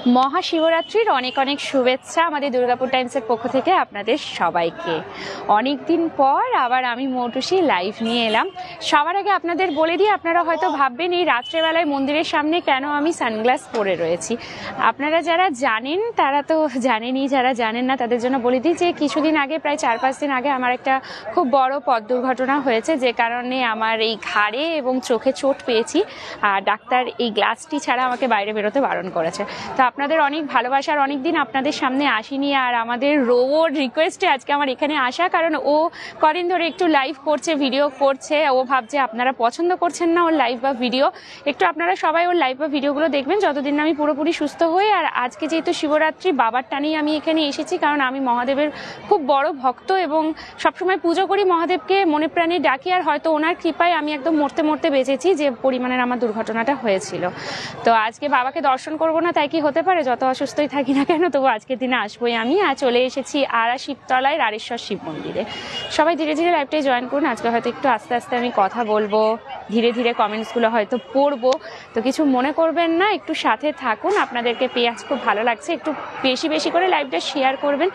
মহাশিবরাত্রির অনেক অনেক শুভেচ্ছা আমাদের দুর্গাপুর টাইমসের পক্ষ থেকে আপনাদের সবাইকে। অনেক দিন পর আবার আমি মৌটুসি লাইভ নিয়ে এলাম। সবার আগে আপনাদের বলে দিই, আপনারা হয়তো ভাববেন এই রাত্রেবেলায় মন্দিরের সামনে কেন আমি সানগ্লাস পরে রয়েছি। আপনারা যারা জানেন তারা তো জানেনই, যারা জানেন না তাদের জন্য বলে দিই যে কিছুদিন আগে, প্রায় 4-5 দিন আগে আমার একটা খুব বড় পথ দুর্ঘটনা হয়েছে, যে কারণে আমার এই ঘাড়ে এবং চোখে চোট পেয়েছি। আর ডাক্তার এই গ্লাসটি ছাড়া আমাকে বাইরে বেরোতে বারণ করেছে। তো আপনাদের অনেক ভালোবাসার, অনেক দিন আপনাদের সামনে আসিনি, আর আমাদের রোবর রিকোয়েস্টে আজকে আমার এখানে আসা, কারণ ও কদিন ধরে একটু লাইভ করছে, ভিডিও করছে। ও ভাবছে আপনারা পছন্দ করছেন না ওর লাইভ বা ভিডিও, একটু আপনারা সবাই ওর লাইভ বা ভিডিওগুলো দেখবেন যতদিন না আমি পুরোপুরি সুস্থ হই। আর আজকে যেহেতু শিবরাত্রি, বাবার টানেই আমি এখানে এসেছি, কারণ আমি মহাদেবের খুব বড় ভক্ত এবং সবসময় পুজো করি মহাদেবকে, মনে প্রাণে ডাকি। আর হয়তো ওনার কৃপায় আমি একদম মরতে মরতে বেঁচেছি, যে পরিমাণের আমার দুর্ঘটনাটা হয়েছিল। তো আজকে বাবাকে দর্শন করবো না তাই কি হতে পারে? যত অসুস্থই থাকি না কেন, তবু আজকের দিনে আসবোই আমি। আর চলে এসেছি আরা শিবতলায় রারেশ্বর শিব মন্দিরে। সবাই ধীরে ধীরে লাইভটাই জয়েন করুন। আজকে হয়তো একটু আস্তে আস্তে আমি কথা বলবো, ধীরে ধীরে কমেন্টসগুলো হয়তো পড়বো, তো কিছু মনে করবেন না, একটু সাথে থাকুন। আপনাদেরকে পেয়ে আজ খুব ভালো লাগছে, একটু বেশি বেশি করে লাইভটা শেয়ার করবেন।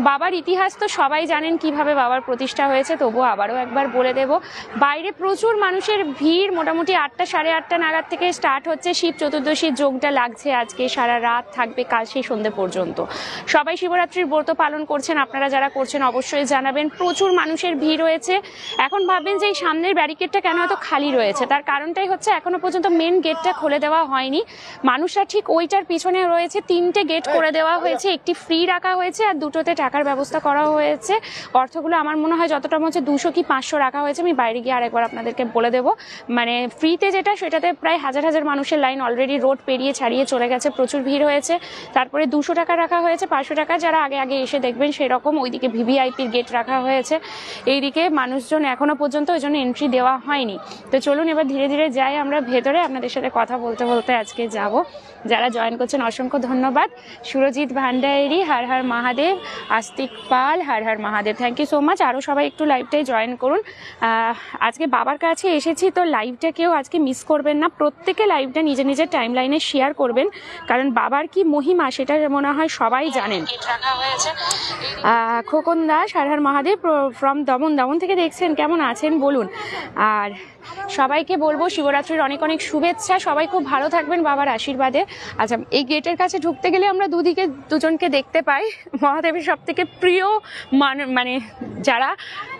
বাবার ইতিহাস তো সবাই জানেন, কিভাবে বাবার প্রতিষ্ঠা হয়েছে, তবুও আবারও একবার বলে দেব। বাইরে প্রচুর মানুষের ভিড়, মোটামুটি 8টা 8:30 নাগাদ থেকে স্টার্ট হচ্ছে। শিব চতুর্দশীর যোগটা লাগছে আজকে, সারা রাত থাকবে, কাল সেই সন্ধ্যে পর্যন্ত। সবাই শিবরাত্রির ব্রত পালন করছেন, আপনারা যারা করছেন অবশ্যই জানাবেন। প্রচুর মানুষের ভিড় রয়েছে। এখন ভাববেন যে এই সামনের ব্যারিকেডটা কেন এত খালি রয়েছে, তার কারণটাই হচ্ছে এখনো পর্যন্ত মেন গেটটা খুলে দেওয়া হয়নি। মানুষরা ঠিক ওইটার পিছনে রয়েছে। 3টে গেট করে দেওয়া হয়েছে, একটি ফ্রি রাখা হয়েছে আর 2টোতে টাকার ব্যবস্থা করা হয়েছে। অর্থগুলো আমার মনে হয় যতটা মনে হচ্ছে 200 কি 500 রাখা হয়েছে। আমি বাইরে গিয়ে আরেকবার আপনাদেরকে বলে দেবো। মানে ফ্রিতে যেটা, সেটাতে প্রায় হাজার হাজার মানুষের লাইন অলরেডি রোড পেরিয়ে ছাড়িয়ে চলে গেছে, প্রচুর ভিড় হয়েছে। তারপরে 200 টাকা রাখা হয়েছে, 500 টাকা যারা আগে আগে এসে দেখবেন সেরকম। ওইদিকে ভিভিআইপির গেট রাখা হয়েছে, এইদিকে মানুষজন এখনো পর্যন্ত ওই জন্য এন্ট্রি দেওয়া হয়নি। তো চলুন এবার ধীরে ধীরে যাই আমরা ভেতরে, আপনাদের সাথে কথা বলতে বলতে আজকে যাব। যারা জয়েন করছেন অসংখ্য ধন্যবাদ। সুরজিৎ ভান্ডারি, হর Har Mahadev. Astik Pal, Har Har Mahadev, thank you so much. আরও সবাই একটু লাইভটাই জয়েন করুন। আজকে বাবার কাছে এসেছি, তো লাইভটা কেউ আজকে মিস করবেন না। প্রত্যেকে লাইভটা নিজের নিজের টাইম লাইনে শেয়ার করবেন, কারণ বাবার কি মহিমা সেটা মনে হয় সবাই জানেন। খোকন দাস, হর হর মহাদেব ফ্রম দমন থেকে দেখছেন, কেমন আছেন বলুন। আর সবাইকে বলবো শিবরাত্রির অনেক অনেক শুভেচ্ছা। সবাই খুব ভালো থাকবেন বাবার আশীর্বাদে। আচ্ছা, এই গেটের কাছে ঢুকতে গেলে আমরা দুদিকে দুজনকে দেখতে পাই। মহাদেবের সব থেকে প্রিয় মানে যারা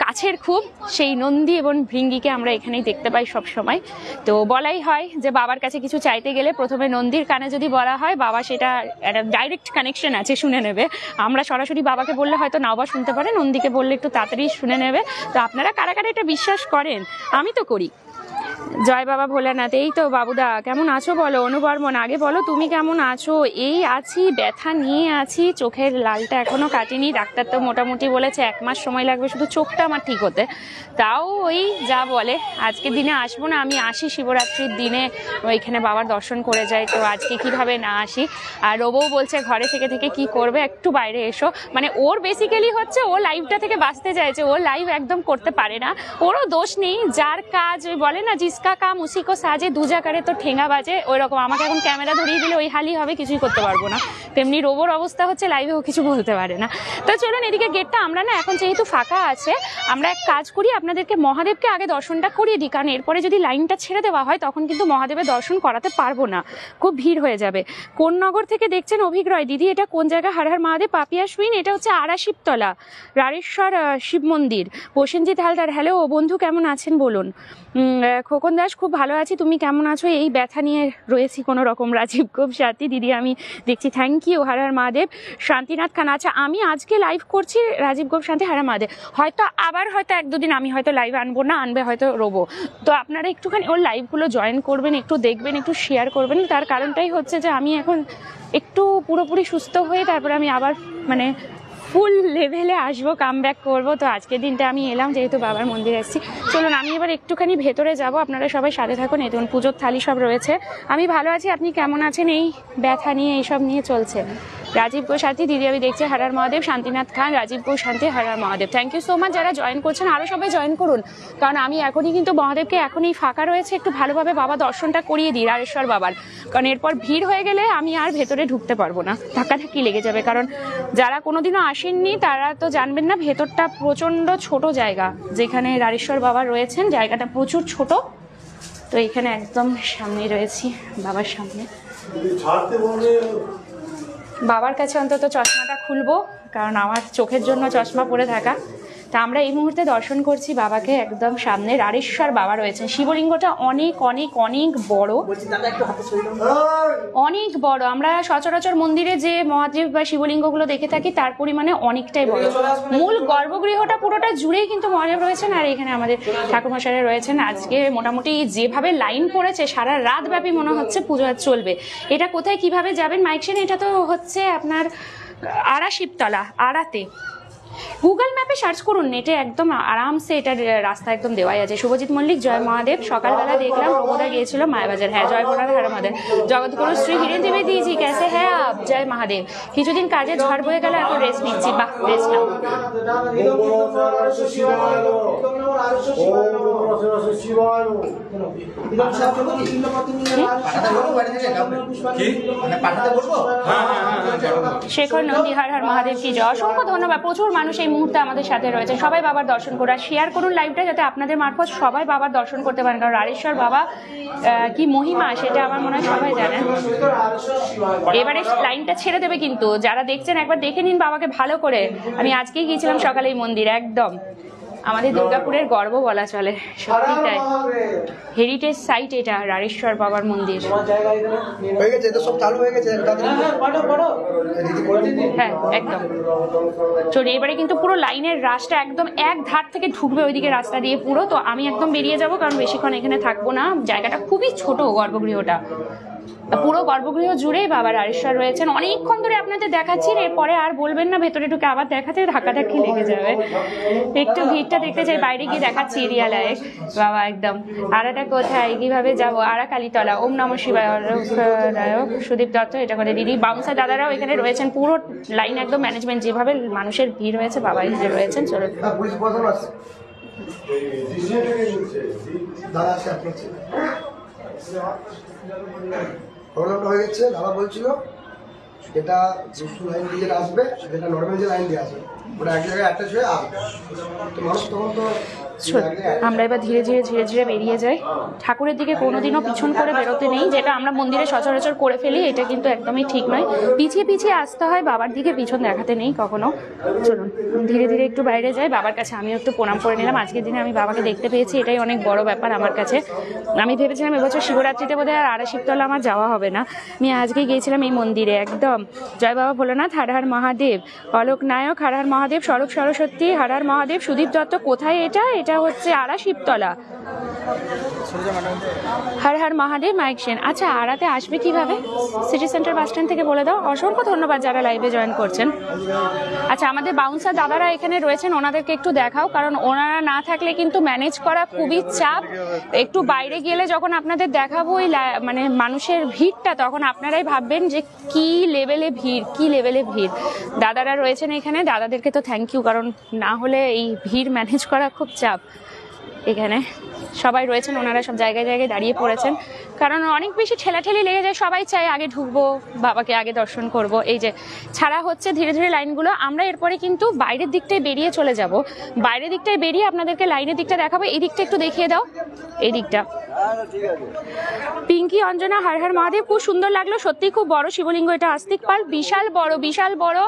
কাছের খুব, সেই নন্দী এবং ভৃঙ্গিকে আমরা এখানেই দেখতে পাই সব সময়। তো বলাই হয় যে বাবার কাছে কিছু চাইতে গেলে প্রথমে নন্দীর কানে যদি বলা হয়, বাবা সেটা একটা ডাইরেক্ট কানেকশন আছে, শুনে নেবে। আমরা সরাসরি বাবাকে বললে হয়তো নাও বা শুনতে পারে, নন্দীকে বললে একটু তাড়াতাড়ি শুনে নেবে। তো আপনারা কারা কারা এটা বিশ্বাস করেন? আমি তো করি। জয় বাবা ভোলানাথ। এই তো বাবুদা, কেমন আছো বলো? অনুবর্মন, আগে বলো তুমি কেমন আছো? এই আছি, ব্যথা নিয়ে আছি, চোখের লালটা এখনো কাটেনি। ডাক্তার তো মোটামুটি বলেছে 1 মাস সময় লাগবে শুধু চোখটা আমার ঠিক হতে। তাও ওই যা বলে। আজকের দিনে আসবো না, আমি আসি শিবরাত্রির দিনে, ওইখানে বাবার দর্শন করে যাই। তো আজকে কিভাবে না আসি? আর রবও বলছে ঘরে থেকে থেকে কি করবে, একটু বাইরে এসো। মানে ওর বেসিক্যালি হচ্ছে ও লাইভটা থেকে বাঁচতে চাইছে, ও লাইভ একদম করতে পারে না। ওরও দোষ নেই, যার কাজ ওই বলে না, জিসকা কাম উসি কো সাজে, দুজা করে তো ঠেঙ্গা বাজে। ওই রকম আমাকে এখন ক্যামেরা ধরিয়ে দিলে ওই হালই হবে, কিছুই করতে পারবো না। তেমনি রোবর অবস্থা হচ্ছে, লাইভেও কিছু বলতে পারে না। তো চলুন এদিকে গেটটা আমরা না এখন যেহেতু ফাঁকা আছে, আমরা এক কাজ করি, আপনাদেরকে মহাদেবকে আগে দর্শনটা করিয়ে দিই, কারণ এরপরে যদি লাইনটা ছেড়ে দেওয়া হয় তখন কিন্তু মহাদেবের দর্শন করাতে পারবো না, খুব ভিড় হয়ে যাবে। কোন নগর থেকে দেখছেন? অভিগ্রয় দিদি, এটা কোন জায়গা? হর হর মহাদেব। পাপিয়া সুইন, এটা হচ্ছে আরা শিবতলা রারেশ্বর শিব মন্দির। প্রসেনজিৎ হালদার, হ্যালো বন্ধু, কেমন আছেন বলুন। খোকন দাস, খুব ভালো আছি, তুমি কেমন আছো? এই ব্যথা নিয়ে রয়েছি কোনো রকম। রাজীব খুব সাথী দিদি, আমি দেখছি, থ্যাংক ইউ। হর হর মহাদেব। শান্তিনাথ খান, আচ্ছা আমি আজকে লাইভ করছি রাজীব গোপ শান্তি, হর হর মহাদেব। হয়তো আবার হয়তো 1-2 দিন আমি হয়তো লাইভ আনবো না, আনবে হয়তো রোবো। তো আপনারা একটুখানি ওর লাইভগুলো জয়েন করবেন, একটু দেখবেন, একটু শেয়ার করবেন। তার কারণটাই হচ্ছে যে আমি এখন একটু পুরোপুরি সুস্থ হয়ে তারপরে আমি আবার মানে ফুল লেভেলে আসবো, কাম ব্যাক করবো। তো আজকের দিনটা আমি এলাম যেহেতু বাবার মন্দিরে এসেছি। চলুন আমি এবার একটুখানি ভেতরে যাব, আপনারা সবাই সাথে থাকুন। এই পুজোর থালি সব রয়েছে। আমি ভালো আছি, আপনি কেমন আছেন? এই ব্যথা নিয়ে এইসব নিয়ে চলছে। রাজীব গোসাথী দিদি আমি দেখছি Har Har Mahadev, Shantinath Khan, Rajib Gosathi, Har Har Mahadev. Thank you so much যারা জয়েন করছেন, আরও সবাই জয়েন করুন, কারণ আমি এখনই কিন্তু মহাদেবকে এখনই ফাঁকা রয়েছে একটু ভালোভাবে বাবা দর্শনটা করিয়ে দিই রাড়েশ্বর বাবার, কারণ এরপর ভিড় হয়ে গেলে আমি আর ভেতরে ঢুকতে পারবো না, ধাক্কাধাক্কি লেগে যাবে। কারণ যারা কোনোদিনও আসেননি তারা তো জানবেন না, ভেতরটা প্রচণ্ড ছোট জায়গা, যেখানে রাড়েশ্বর বাবা রয়েছেন জায়গাটা প্রচুর ছোট। তো এখানে একদম সামনে রয়েছি বাবার সামনে। বাবার কাছে অন্তত চশমাটা খুলবো, কারণ আমার চোখের জন্য চশমা পরে থাকা। তা আমরা এই মুহূর্তে দর্শন করছি বাবাকে, একদম সামনে রাড়েশ্বর বাবা রয়েছেন। শিবলিঙ্গটা অনেক অনেক অনেক বড়, অনেক বড়। আমরা সচরাচর মন্দিরে যে মহাদেব বা শিবলিঙ্গগুলো দেখে থাকি তার পরিমাণে অনেকটাই বড়। মূল গর্ভগৃহটা পুরোটা জুড়েই কিন্তু মহাদেব রয়েছেন, আর এখানে আমাদের ঠাকুরমশাইরা রয়েছেন। আজকে মোটামুটি যেভাবে লাইন পড়েছে সারা রাত ব্যাপী মনে হচ্ছে পুজো চলবে। এটা কোথায় কিভাবে যাবেন মাইকসেন? এটা তো হচ্ছে আপনার আড়া শিবতলা, আড়াতে। গুগল ম্যাপে সার্চ করুন, নেটে একদম আরামসে এটার রাস্তা একদম দেওয়াই আছে। শুভজিৎ মল্লিক, জয় মহাদেব। সকালবেলা দেখলাম প্রমোদা গিয়েছিল মায়াবাজার। হ্যাঁ, জয় ভোলানাথ, হর মহাদেব। জগৎগুরু শ্রী হীরেন দেবী দিয়েছি, ক্যাসে হ্যাঁ আপ? জয় মহাদেব। কিছুদিন কাজে ঝড় বয়ে গেল, এখন রেস্ট নিচ্ছি। বাহ, রেস্ট নাও। শেখর নন্দী, হর হর মহাদেব কি জয়। অসংখ্য ধন্যবাদ। প্রচুর মানুষ এই মুহূর্তে আমাদের সাথে রয়েছে, সবাই বাবার দর্শন করে। শেয়ার করুন লাইভটা, যাতে আপনাদের মারফত সবাই বাবার দর্শন করতে পারেন, কারণ রাড়েশ্বর বাবা কি মহিমা সেটা আমার মনে হয় সবাই জানেন। এবারে লাইনটা ছেড়ে দেবে কিন্তু, যারা দেখছেন একবার দেখে নিন বাবাকে ভালো করে। আমি আজকেই গিয়েছিলাম সকালে এই মন্দির, একদম আমাদের দুর্গাপুরের গর্ব বলা চলে, সত্যি তাই। হেরিটেজ সাইট এটা, রাড়েশ্বর বাবার মন্দির। হ্যাঁ, একদম। চলো এবারে কিন্তু পুরো লাইনের রাস্তা একদম এক ধার থেকে ঢুকবে ওইদিকে রাস্তা দিয়ে পুরো। তো আমি একদম বেরিয়ে যাব, কারণ বেশিক্ষণ এখানে থাকবো না। জায়গাটা খুবই ছোট গর্ভগৃহটা, পুরো গর্ভগৃহ জুড়েই বাবা রাড়েশ্বর রয়েছেন। অনেকক্ষণ ধরে আপনাদের দেখাচ্ছি, এরপরে আর বলবেন না ভেতরে ঢুকে আবার দেখাতে, ধাক্কাধাক্কি লেগে যাবে। একটু ভিড়টা দেখতে চাই, বাইরে গিয়ে দেখাচ্ছি এরিয়া লাইক। বাবা একদম। আরাটা কোথায়, কিভাবে যাবো? আরা কালীতলা। ওম নমঃ শিবায়। নায়ক সুদীপ দত্ত, এটা করে দিদি। বাউন্সার দাদারাও এখানে রয়েছেন, পুরো লাইন একদম ম্যানেজমেন্ট। যেভাবে মানুষের ভিড় হয়েছে বাবা এখানে রয়েছেন। চলো হয়ে গেছে। দাদা বলছিল এটা যেসব লাইন দিয়ে আসবে সেটা নর্মাল যে লাইন দিয়ে আসবে ওটা এক জায়গায় অ্যাটাচ হয়ে আসবে, তো মানুষ তখন তো। আমরা এবার ধীরে ধীরে ধীরে ধীরে বেরিয়ে যাই। ঠাকুরের দিকে কোনোদিনও পিছন করে বেরোতে নেই, যেটা আমরা মন্দিরে সচরাচর করে ফেলি, এটা কিন্তু একদমই ঠিক নয়। পিছিয়ে পিছিয়ে আসতে হয়, বাবার দিকে পিছন দেখাতে নেই কখনো। চলুন ধীরে ধীরে একটু বাইরে যাই। বাবার কাছে আমিও একটু প্রণাম করে নিলাম। আজকের দিনে আমি বাবাকে দেখতে পেয়েছি, এটাই অনেক বড় ব্যাপার আমার কাছে। আমি ভেবেছিলাম এবছর শিবরাত্রিতে বোধহয় আর আড়া শিবতলা আমার যাওয়া হবে না। আমি আজকে গিয়েছিলাম এই মন্দিরে, একদম। জয় বাবা ভোলানাথ, হর হর মহাদেব। অলোক নায়ক, হর হর মহাদেব। স্বরূপ সরস্বতী, হর হর মহাদেব। সুদীপ দত্ত, কোথায় এটা? এটা হচ্ছে আড়া শিবতলা। হর হর মহাদেব। মাইক সেন। আচ্ছা, আড়াতে আসবে কিভাবে? সিটি সেন্টার বাস স্ট্যান্ড থেকে বলে দাও। অসংখ্য ধন্যবাদ যারা লাইভে জয়েন করছেন। আচ্ছা, আমাদের বাউন্সার দাদারা এখানে রয়েছেন, ওনাদেরকে একটু দেখাও, কারণ ওনারা না থাকলে কিন্তু ম্যানেজ করা খুবই চাপ। একটু বাইরে গেলে যখন আপনাদের দেখাবো ওই মানে মানুষের ভিড়টা, তখন আপনারাই ভাববেন যে কি লেভেলে ভিড়, কি লেভেলে ভিড়। দাদারা রয়েছেন এখানে, দাদাদেরকে তো থ্যাংক ইউ, কারণ না হলে এই ভিড় ম্যানেজ করা খুব চাপ। এখানে সবাই রয়েছেন, ওনারা সব জায়গায় জায়গায় দাঁড়িয়ে পড়েছেন, কারণ অনেক বেশি ঠেলাঠেলি লেগে যায়। সবাই চায় আগে ঢুকবো, বাবাকে আগে দর্শন করব। এই যে ছাড়া হচ্ছে ধীরে ধীরে লাইনগুলো। আমরা এরপরে কিন্তু বাইরের দিকটায় বেরিয়ে চলে যাব। বাইরের দিকটায় বেরিয়ে আপনাদেরকে লাইনের দিকটা দেখাবো। এই দিকটা একটু দেখিয়ে দাও, এই দিকটা। পিঙ্কি অঞ্জনা, হর হর মহাদেব। খুব সুন্দর লাগলো, সত্যি খুব বড় শিবলিঙ্গ এটা। আস্তিক পাল, বিশাল বড়, বিশাল বড়।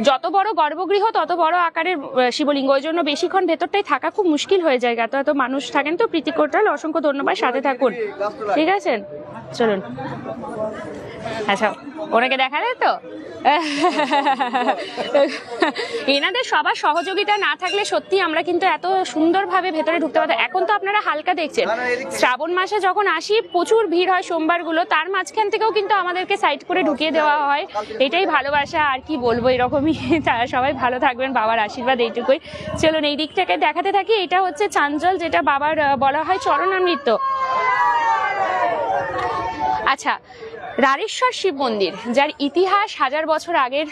যত বড় গর্ভগৃহ তত বড় আকারের শিবলিঙ্গ, ওই জন্য বেশিক্ষণ ভেতরটাই থাকা খুব মুশকিল হয়ে যায়। এত এত মানুষ থাকেন তো। প্রীতি কোটাল, অসংখ্য ধন্যবাদ, সাথে থাকুন, ঠিক আছেন? চলুন। আচ্ছা, ওনাকে দেখালে তো। এনাদের সবার সহযোগিতা না থাকলে সত্যি আমরা কিন্তু এত সুন্দরভাবে ভেতরে ঢুকতে পারতাম। এখন তো আপনারা হালকা দেখছেন, শ্রাবণ মাসে যখন আসি প্রচুর ভিড় হয় সোমবারগুলো, তার মাঝখান থেকেও কিন্তু আমাদেরকে সাইড করে ঢুকিয়ে দেওয়া হয়। এটাই ভালোবাসা, আর কি বলবো, এরকমই। তারা সবাই ভালো থাকবেন, বাবার আশীর্বাদ এইটুকুই। চলুন এই দিকটাকে দেখাতে থাকি। এটা হচ্ছে চাঞ্চল, যেটা বাবার বলা হয় চরণামৃত। আচ্ছা, রাড়েশ্বর শিব মন্দির, যার ইতিহাস 1000 বছর আগের।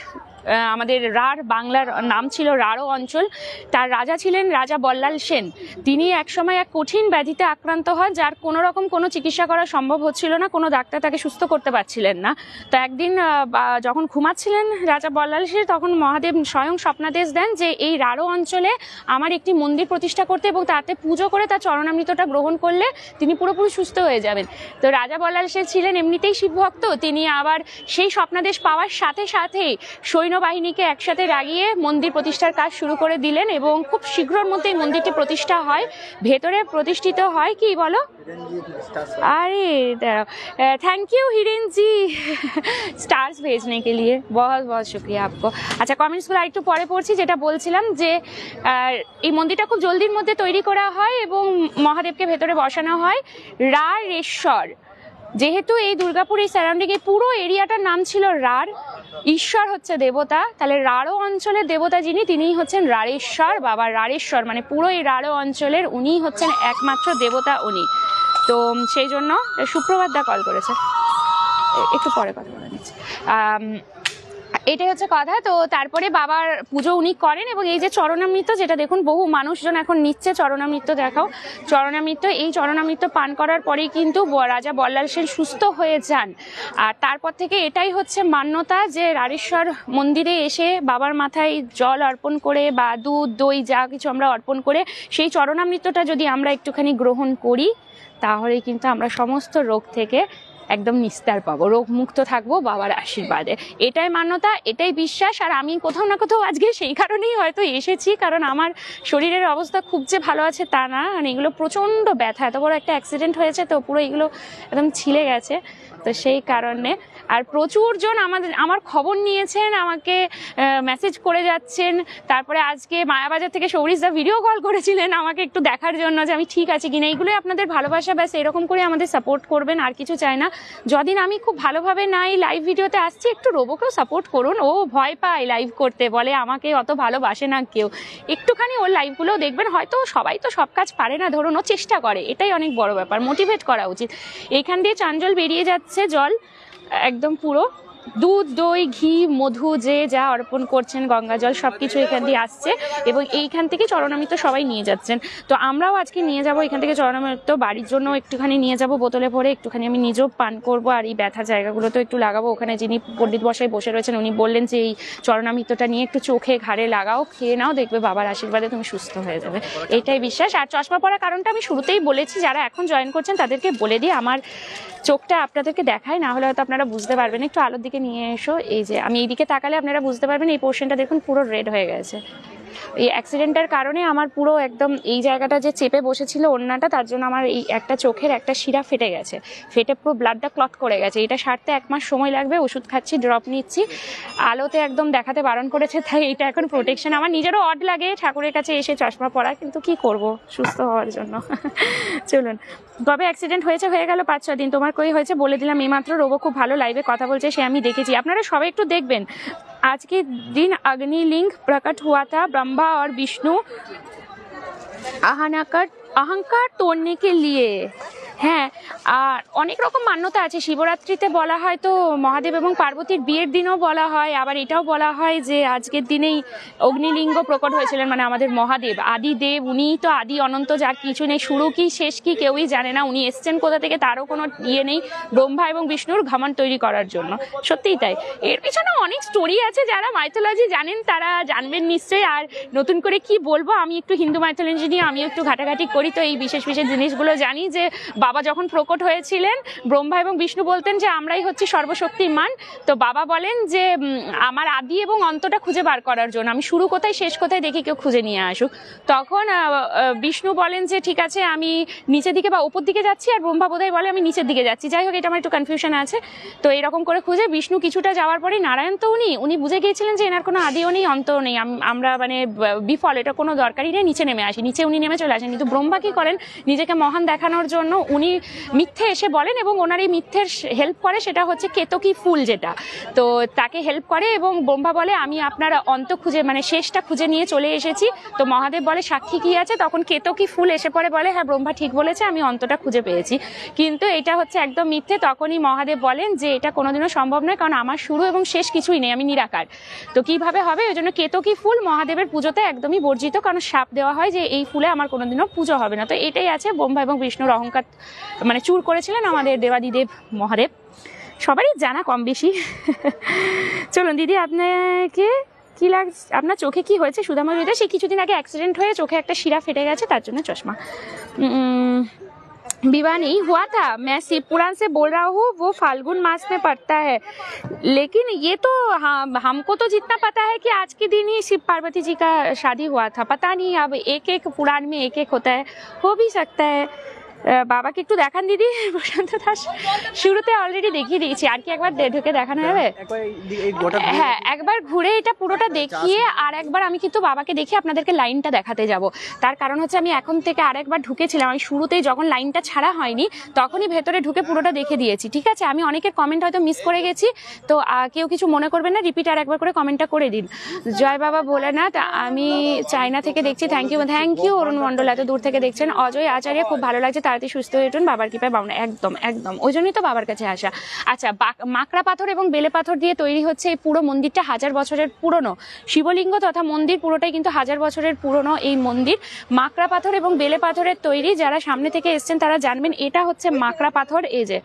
আমাদের রাঢ় বাংলার নাম ছিল রাঢ় অঞ্চল। তার রাজা ছিলেন রাজা বল্লাল সেন। তিনি একসময় এক কঠিন ব্যাধিতে আক্রান্ত হন, যার কোনো রকম কোনো চিকিৎসা করা সম্ভব হচ্ছিল না, কোনো ডাক্তার তাকে সুস্থ করতে পারছিলেন না। তো একদিন যখন ঘুমাচ্ছিলেন রাজা বল্লাল সেন, তখন মহাদেব স্বয়ং স্বপ্নাদেশ দেন যে এই রাঢ় অঞ্চলে আমার একটি মন্দির প্রতিষ্ঠা করতে এবং তাতে পুজো করে তার চরণামৃতটা গ্রহণ করলে তিনি পুরোপুরি সুস্থ হয়ে যাবেন। তো রাজা বল্লাল সেন ছিলেন এমনিতেই শিবভক্ত, তিনি আবার সেই স্বপ্নাদেশ পাওয়ার সাথে সাথেই সৈন্যবাহিনীকে একসাথে লাগিয়ে মন্দির প্রতিষ্ঠার কাজ শুরু করে দিলেন এবং খুব শীঘ্রের মধ্যেই মন্দিরটি প্রতিষ্ঠা হয়। ভেতরে প্রতিষ্ঠিত হয় কি বলো? अरे thank you Hiren ji stars भेजने के लिए, बहुत बहुत शुक्रिया आपको। আচ্ছা, কমেন্টসগুলো আরেকটু পরে পড়ছি। যেটা বলছিলাম যে এই মন্দিরটা খুব জলদির মধ্যে তৈরি করা হয় এবং মহাদেবকে ভেতরে বসানো হয়। রাড়েশ্বর, যেহেতু এই দুর্গাপুর এই সারাউন্ডিংয়ে পুরো এরিয়াটার নাম ছিল রাঢ়, ঈশ্বর হচ্ছে দেবতা, তাহলে রাঢ় অঞ্চলের দেবতা যিনি, তিনিই হচ্ছেন রাড়েশ্বর। বাবা রাড়েশ্বর মানে পুরো এই রাঢ় অঞ্চলের উনি হচ্ছেন একমাত্র দেবতা উনি। তো সেই জন্য সুপ্রভাত দা কল করেছে, একটু পরে কথা বলে নিচ্ছি। এটাই হচ্ছে কথা। তো তারপরে বাবার পুজো উনি করেন এবং এই যে চরণামৃত, যেটা দেখুন বহু মানুষজন এখন নিচ্ছে, চরণামৃত দেখাও, চরণামৃত। এই চরণামৃত পান করার পরেই কিন্তু রাজা বল্লাল সেন সুস্থ হয়ে যান। আর তারপর থেকে এটাই হচ্ছে মান্যতা যে রাড়েশ্বর মন্দিরে এসে বাবার মাথায় জল অর্পণ করে বা দুধ দই যা কিছু আমরা অর্পণ করে সেই চরণামৃতটা যদি আমরা একটুখানি গ্রহণ করি, তাহলে কিন্তু আমরা সমস্ত রোগ থেকে একদম নিস্তার পাবো, রোগ মুক্ত থাকবো বাবার আশীর্বাদে। এটাই মান্যতা, এটাই বিশ্বাস। আর আমি কোথাও না কোথাও আজকে সেই কারণেই হয়তো এসেছি, কারণ আমার শরীরের অবস্থা খুব যে ভালো আছে তা না, মানে এগুলো প্রচণ্ড ব্যথা, এত বড় একটা অ্যাক্সিডেন্ট হয়েছে তো পুরো এগুলো একদম ছিলে গেছে। তো সেই কারণে আর প্রচুর জন আমার খবর নিয়েছেন, আমাকে মেসেজ করে যাচ্ছেন। তারপরে আজকে মায়াবাজার থেকে সৌরিশদা ভিডিও কল করেছিলেন আমাকে একটু দেখার জন্য যে আমি ঠিক আছি কিনা। এইগুলোই আপনাদের ভালোবাসা, ব্যাস এরকম করে আমাদের সাপোর্ট করবেন, আর কিছু চাই না। যদিন আমি খুব ভালোভাবে নাই লাইভ ভিডিওতে আসছি, একটু রোবোকেও সাপোর্ট করুন। ও ভয় পায় লাইভ করতে, বলে আমাকে অত ভালোবাসে না কেউ, একটুখানি ওর লাইভগুলোও দেখবেন। হয়তো সবাই তো সব কাজ পারে না, ধরুন ও চেষ্টা করে, এটাই অনেক বড় ব্যাপার, মোটিভেট করা উচিত। এখান দিয়ে চাঞ্জল বেরিয়ে যাচ্ছে, জল একদম পুরো দুধ দই ঘি মধু যে যা অর্পণ করছেন, গঙ্গা জল সবকিছু এখান দিয়ে আসছে এবং এইখান থেকে চরণামৃত সবাই নিয়ে যাচ্ছেন। তো আমরাও আজকে নিয়ে যাব এখান থেকে চরণামৃত, বাড়ির জন্য একটুখানি নিয়ে যাব বোতলে ভরে, একটুখানি আমি নিজেও পান করব। আর এই ব্যথা জায়গাগুলো তো একটু লাগাবো। ওখানে যিনি পণ্ডিত বসাই বসে রয়েছেন উনি বললেন যে এই চরণামৃতটা নিয়ে একটু চোখে ঘাড়ে লাগাও, খেয়ে নাও, দেখবে বাবার আশীর্বাদে তুমি সুস্থ হয়ে যাবে, এইটাই বিশ্বাস। আর চশমা পরার কারণটা আমি শুরুতেই বলেছি, যারা এখন জয়েন করছেন তাদেরকে বলে দিই, আমার চোখটা আপনাদেরকে দেখায়, না হলে হয়তো আপনারা বুঝতে পারবেন। একটু আলোর দিকে নিয়ে এসো, এই যে আমি এইদিকে তাকালে আপনারা বুঝতে পারবেন, এই পোর্শনটা দেখুন পুরো রেড হয়ে গেছে। এই অ্যাক্সিডেন্টের কারণে আমার পুরো একদম এই জায়গাটা যে চেপে বসেছিল ওড়নাটা, তার জন্য আমার এই একটা চোখের একটা শিরা ফেটে গেছে, ফেটে পুরো ব্লাডটা ক্লট করে গেছে। এটা সারতে 1 মাস সময় লাগবে, ওষুধ খাচ্ছি, ড্রপ নিচ্ছি। আলোতে একদম দেখাতে বারণ করেছে, তাই এটা এখন প্রোটেকশন। আমার নিজেরও অড লাগে ঠাকুরের কাছে এসে চশমা পরা, কিন্তু কি করব সুস্থ হওয়ার জন্য। চলুন, কবে অ্যাক্সিডেন্ট হয়েছে? হয়ে গেল 5-6 দিন। তোমার কই হয়েছে বলে দিলাম এইমাত্র। রোবো খুব ভালো লাইভে কথা বলছে, সে আমি দেখেছি। আপনারা সবাই একটু দেখবেন। आज के दिन अग्निलिंग प्रकट हुआ था। ब्रह्मा और विष्णु अहंकार तोड़ने के लिए। হ্যাঁ, আর অনেক রকম মান্যতা আছে। শিবরাত্রিতে বলা হয় তো মহাদেব এবং পার্বতীর বিয়ের দিনও বলা হয়, আবার এটাও বলা হয় যে আজকের দিনেই অগ্নিলিঙ্গ প্রকট হয়েছিলেন, মানে আমাদের মহাদেব আদি দেব, উনিই তো আদি অনন্ত, যার কিছু নেই, শুরু কি শেষ কি কেউই জানে না। উনি এসছেন কোথা থেকে তারও কোনো ইয়ে নেই, ব্রহ্মা এবং বিষ্ণুর ঘমণ্ড তৈরি করার জন্য। সত্যিই তাই, এর পিছনে অনেক স্টোরি আছে। যারা মাইথোলজি জানেন তারা জানবেন নিশ্চয়ই। আর নতুন করে কি বলবো, আমি একটু হিন্দু মাইথোলজি নিয়ে আমি একটু ঘাটাঘাটি করি, তো এই বিশেষ বিশেষ জিনিসগুলো জানি। যে বাবা যখন প্রকট হয়েছিলেন, ব্রহ্মা এবং বিষ্ণু বলতেন যে আমরাই হচ্ছি সর্বশক্তিমান। তো বাবা বলেন যে আমার আদি এবং অন্তটা খুঁজে বার করার জন্য, আমি শুরু কোথায় শেষ কোথায় দেখি কেউ খুঁজে নিয়ে আসুক। তখন বিষ্ণু বলেন যে ঠিক আছে আমি নিচের দিকে বা উপর দিকে যাচ্ছি, আর ব্রহ্মা বোধহয় বলে আমি নিচের দিকে যাচ্ছি। যাই হোক, এটা আমার একটু কনফিউশন আছে। তো এরকম করে খুঁজে বিষ্ণু কিছুটা যাওয়ার পরে নারায়ণ তো উনি বুঝে গিয়েছিলেন যে এনার কোনো আদিও নেই অন্তও নেই, আমরা মানে বিফল, এটা কোনো দরকারই নেই, নিচে নেমে আসি। নিচে উনি নেমে চলে আসেন। কিন্তু ব্রহ্মা কি করেন, নিজেকে মহান দেখানোর জন্য উনি উনি মিথ্যে এসে বলেন এবং ওনার এই মিথ্যের হেল্প করে, সেটা হচ্ছে কেতকী ফুল যেটা, তো তাকে হেল্প করে এবং ব্রহ্মা বলে আমি আপনার অন্ত খুঁজে মানে শেষটা খুঁজে নিয়ে চলে এসেছি। তো মহাদেব বলে সাক্ষী কি আছে, তখন কেতকী ফুল এসে পড়ে বলে হ্যাঁ ব্রহ্মা ঠিক বলেছে, আমি অন্তটা খুঁজে পেয়েছি। কিন্তু এটা হচ্ছে একদম মিথ্যে। তখনই মহাদেব বলেন যে এটা কোনোদিনও সম্ভব নয়, কারণ আমার শুরু এবং শেষ কিছুই নেই, আমি নিরাকার। তো কিভাবে হবে, ওই জন্য কেতকী ফুল মহাদেবের পুজোতে একদমই বর্জিত, কারণ শাপ দেওয়া হয় যে এই ফুলে আমার কোনোদিনও পুজো হবে না। তো এটাই আছে, ব্রহ্মা এবং বিষ্ণুর অহংকার মানে চুর করেছিলেন আমাদের দেবাদিদেব মহাদেব, সবারই জানা কম বেশি। চলুন দিদি, আপনাকে কি লাগছে, আপনার চোখে কি হয়েছে? সুদামা দিদি সে কিছুদিন আগে অ্যাক্সিডেंट হয়ে চোখে একটা শিরা ফেটে গেছে, তার জন্য চশমা। विवाह नहीं हुआ था, मैं शिव पुराण से बोल रहा हूँ, वो फाल्गुन मास में पड़ता है। लेकिन ये तो हमको तो जितना पता है कि आज के दिन ही शिव पार्वती जी का शादी हुआ था, पता नहीं अब एक एक पुराण में एक एक होता है, हो भी सकता है। বাবাকে একটু দেখান দিদি, প্রশান্ত দাস শুরুতে অলরেডি দেখিয়ে দিয়েছি, আর কি একবার ঢুকে দেখানো হবে? হ্যাঁ, একবার ঘুরে এটা পুরোটা দেখিয়ে আর একবার আমি কিন্তু বাবাকে দেখে আপনাদেরকে লাইনটা দেখাতে যাব। তার কারণ হচ্ছে আমি এখন থেকে আর একবার ঢুকেছিলাম, আমি শুরুতেই যখন লাইনটা ছাড়া হয়নি তখনই ভেতরে ঢুকে পুরোটা দেখে দিয়েছি, ঠিক আছে? আমি অনেকের কমেন্ট হয়তো মিস করে গেছি, তো কেউ কিছু মনে করবেন না, রিপিট আর একবার করে কমেন্টটা করে দিন। জয় বাবা ভোলেনাথ, আমি চায়না থেকে দেখছি, থ্যাংক ইউ অরুণ মণ্ডল, এত দূর থেকে দেখছেন। অজয় আচার্য, খুব ভালো লাগছে, তাড়াতাড়ি সুস্থ হয়ে উঠুন, বাবার কৃপায় পাবনা। একদম একদম, ওই জন্যই তো বাবার কাছে আসা। আচ্ছা, মাকড়া পাথর এবং বেলে পাথর দিয়ে তৈরি হচ্ছে এই পুরো মন্দিরটা, 1000 বছরের পুরনো শিবলিঙ্গ তথা মন্দির পুরোটাই কিন্তু 1000 বছরের পুরনো এই মন্দির। মাকড়া পাথর এবং বেলে পাথরের তৈরি, যারা সামনে থেকে এসছেন তারা জানবেন এটা হচ্ছে মাকড়া পাথর। এই যে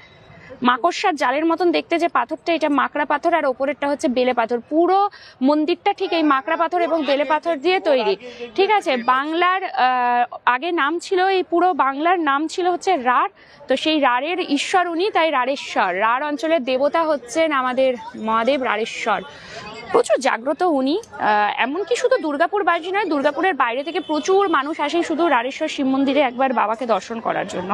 মাকড়সার জালের মতন দেখতে যে পাথরটা, এটা মাকড়া পাথর, আর ওপরেরটা হচ্ছে বেলে পাথর। পুরো মন্দিরটা ঠিক এই মাকড়া পাথর এবং বেলে পাথর দিয়ে তৈরি, ঠিক আছে? বাংলার আগে নাম ছিল, এই পুরো বাংলার নাম ছিল হচ্ছে রাঢ়, তো সেই রাঢ়ের ঈশ্বর উনি, তাই রাঢ়েশ্বর। রাঢ় অঞ্চলের দেবতা হচ্ছেন আমাদের মহাদেব রাঢ়েশ্বর, প্রচুর জাগ্রত উনি। এমনকি শুধু দুর্গাপুর বাসী নয়, দুর্গাপুরের বাইরে থেকে প্রচুর মানুষ আসেন শুধু রাঢ়েশ্বর শিব মন্দিরে একবার বাবাকে দর্শন করার জন্য।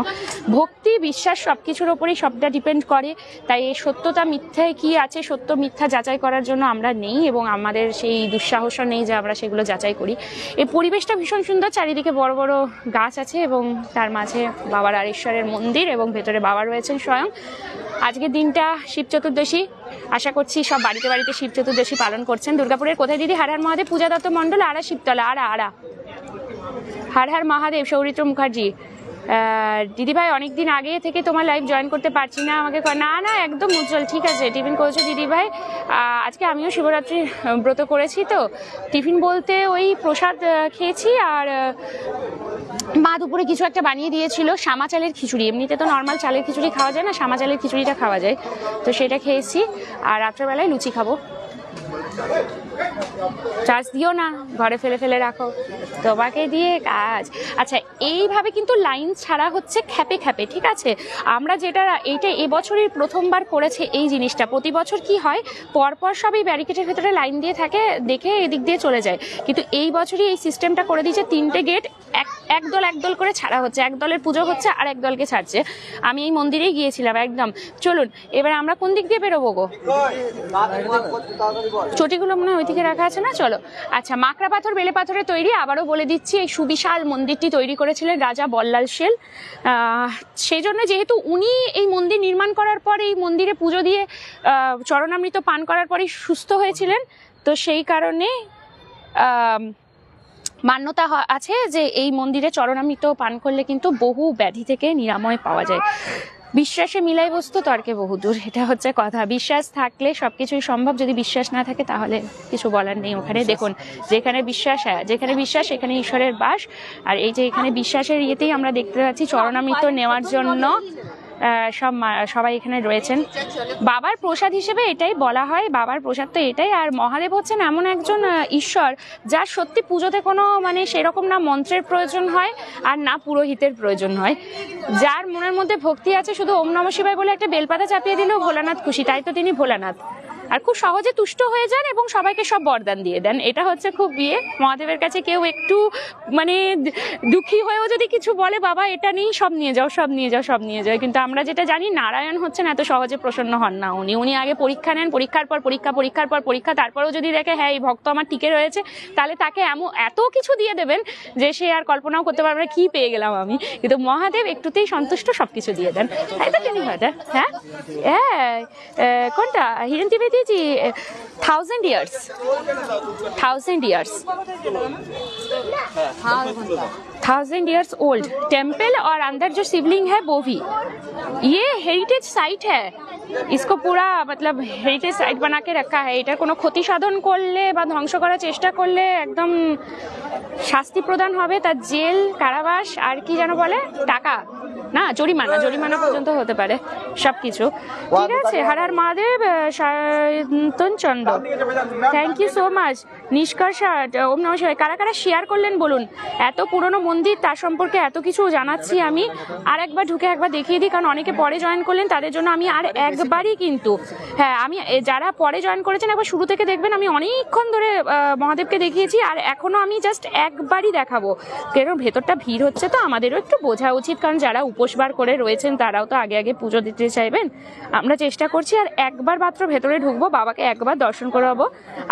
ভক্তি বিশ্বাস সবকিছুর ওপরেই সবটা ডিপেন্ড করে, তাই এই সত্যতা মিথ্যায় কি আছে, সত্য মিথ্যা যাচাই করার জন্য আমরা নেই, এবং আমাদের সেই দুঃসাহসও নেই যে আমরা সেগুলো যাচাই করি। এই পরিবেশটা ভীষণ সুন্দর, চারিদিকে বড় বড় গাছ আছে এবং তার মাঝে বাবা রাঢ়েশ্বরের মন্দির এবং ভেতরে বাবা রয়েছেন স্বয়ং। আজকের দিনটা শিব চতুর্দশী, আশা করছি সব বাড়িতে বাড়িতে শিব চতুর্দশী পালন করছেন। দুর্গাপুরের কোথায় দিদি? হর হর মহাদেব, পূজা দত্ত মণ্ডল, আড়া শিবতলা, আড়া। হর হর মহাদেব, সৌরিত্র মুখার্জি। দিদিভাই অনেকদিন আগে থেকে তোমার লাইভ জয়েন করতে পারছি না, আমাকে না একদম উজ্জ্বল, ঠিক আছে টিফিন করেছো দিদিভাই? আজকে আমিও শিবরাত্রি ব্রত করেছি, তো টিফিন বলতে ওই প্রসাদ খেয়েছি, আর মা দুপুরে কিছু একটা বানিয়ে দিয়েছিল, শামা চালের খিচুড়ি। এমনিতে তো নর্মাল চালের খিচুড়ি খাওয়া যায় না, শামা চালের খিচুড়িটা খাওয়া যায়, তো সেটা খেয়েছি। আর রাত্রেবেলায় লুচি খাবো। চার্জ দিও না, ঘরে ফেলে ফেলে রাখো, তোমাকে দিয়ে কাজ। আচ্ছা, এইভাবে কিন্তু লাইন ছাড়া হচ্ছে খ্যাপে খ্যাপে, ঠিক আছে? আমরা যেটা এইটা এবছরই প্রথমবার করেছে এই জিনিসটা। প্রতি বছর কি হয়, পরপর সব এই ব্যারিকেডের ভেতরে লাইন দিয়ে থাকে, দেখে এদিক দিয়ে চলে যায়, কিন্তু এই বছরই এই সিস্টেমটা করে দিয়েছে, 3টে গেট একদল করে ছাড়া হচ্ছে, এক দলের পুজো হচ্ছে আর এক দলকে ছাড়ছে। আমি এই মন্দিরেই গিয়েছিলাম একদম। চলুন এবার আমরা কোন দিক দিয়ে বেরোবো গো? চটিগুলো মনে হয় ওইদিকে রাখা আছে না, চলো। আচ্ছা, মাকড়া পাথর বেলে পাথরের তৈরি, আবারও বলে দিচ্ছি, এই সুবিশাল মন্দিরটি তৈরি করেছিলেন রাজা বল্লাল সেন। সেই জন্য যেহেতু উনি এই মন্দির নির্মাণ করার পর এই মন্দিরে পুজো দিয়ে চরণামৃত পান করার পরেই সুস্থ হয়েছিলেন, তো সেই কারণে মান্যতা আছে যে এই মন্দিরে চরণামৃত পান করলে কিন্তু বহু ব্যাধি থেকে নিরাময় পাওয়া যায়। বিশ্বাসে মিলাই বস্তু তর্কে বহুদূর, এটা হচ্ছে কথা। বিশ্বাস থাকলে সবকিছুই সম্ভব, যদি বিশ্বাস না থাকে তাহলে কিছু বলার নেই। ওখানে দেখুন, যেখানে বিশ্বাস সেখানে ঈশ্বরের বাস। আর এই যে এখানে বিশ্বাসের ইয়েতেই আমরা দেখতে পাচ্ছি চরণামৃত নেওয়ার জন্য সবাই এখানে রয়েছেন। বাবার প্রসাদ হিসেবে এটাই বলা হয়, বাবার প্রসাদ তো এটাই। আর মহাদেব হচ্ছেন এমন একজন ঈশ্বর যার সত্যি পুজোতে কোনো মানে সেরকম না মন্ত্রের প্রয়োজন হয় আর না পুরোহিতের প্রয়োজন হয়। যার মনের মধ্যে ভক্তি আছে, শুধু ওম নমঃ শিবায় বলে একটা বেলপাতা চাপিয়ে দিলেও ভোলানাথ খুশি, তাই তো তিনি ভোলানাথ। আর খুব সহজে তুষ্ট হয়ে যান এবং সবাইকে সব বরদান দিয়ে দেন। এটা হচ্ছে খুব বিয়ে। মহাদেবের কাছে কেউ একটু মানে দুঃখী হয়েও যদি কিছু বলে, বাবা এটা নেই, সব নিয়ে যাও, সব নিয়ে যাও, সব নিয়ে যাও, কিন্তু আমরা যেটা জানি নারায়ণ হচ্ছেন এত সহজে প্রসন্ন হন না। উনি আগে পরীক্ষা নেন, পরীক্ষার পর পরীক্ষা, পরীক্ষার পর পরীক্ষা, তারপরেও যদি দেখে হ্যাঁ এই ভক্ত আমার টিকে রয়েছে, তাহলে তাকে এত কিছু দিয়ে দেবেন যে সে আর কল্পনাও করতে পারবে না কি পেয়ে গেলাম আমি। কিন্তু মহাদেব একটুতেই সন্তুষ্ট, সবকিছু দিয়ে দেন। তাই তো তিনি হয় হ্যাঁ হ্যাঁ কোনটা হিরেন ত্রিবেদী জি 1000 years 1000 years 1000 years old temple और अंदर जो शिवलिंग है वो भी ये हेरिटेज साइट है। इसको पूरा मतलब हेरिटेज साइट बना के रखा है। এটার কোনো ক্ষতি সাধন করলে বা ধ্বংস করার চেষ্টা করলে একদম শাস্তি প্রদান হবে, তার জেল, কারাবাস আর কি যেন বলে টাকা না জরিমানা পর্যন্ত হতে পারে সবকিছু। ঠিক আছে, হর হর মহাদেব। সায়ন্তন চন্দ্র, থ্যাংক ইউ সো মাচ। নিষ্কর্ষ ওম নমঃ শিবায়। কারা কারা শেয়ার করলেন বলুন। এত পুরনো মন্দির, তার সম্পর্কে এত কিছু জানাচ্ছি আমি। আর একবার ঢুকে একবার দেখিয়ে দিই, কারণ অনেকে পরে জয়েন করলেন, তাদের জন্য আমি আর একবারই কিন্তু হ্যাঁ আমি যারা পরে জয়েন করেছেন একবার শুরু থেকে দেখবেন। আমি অনেকক্ষণ ধরে মহাদেবকে দেখিয়েছি আর এখনো আমি জাস্ট একবারই দেখাবো, কারণ ভেতরটা ভিড় হচ্ছে তো আমাদেরও একটু বোঝা উচিত, কারণ যারা উপোসবার করে রয়েছেন তারাও তো আগে আগে পুজো দিতে চাইবেন। আমরা চেষ্টা করছি আর একবার মাত্র ভেতরে ঢুকবো, বাবাকে একবার দর্শন করাবো।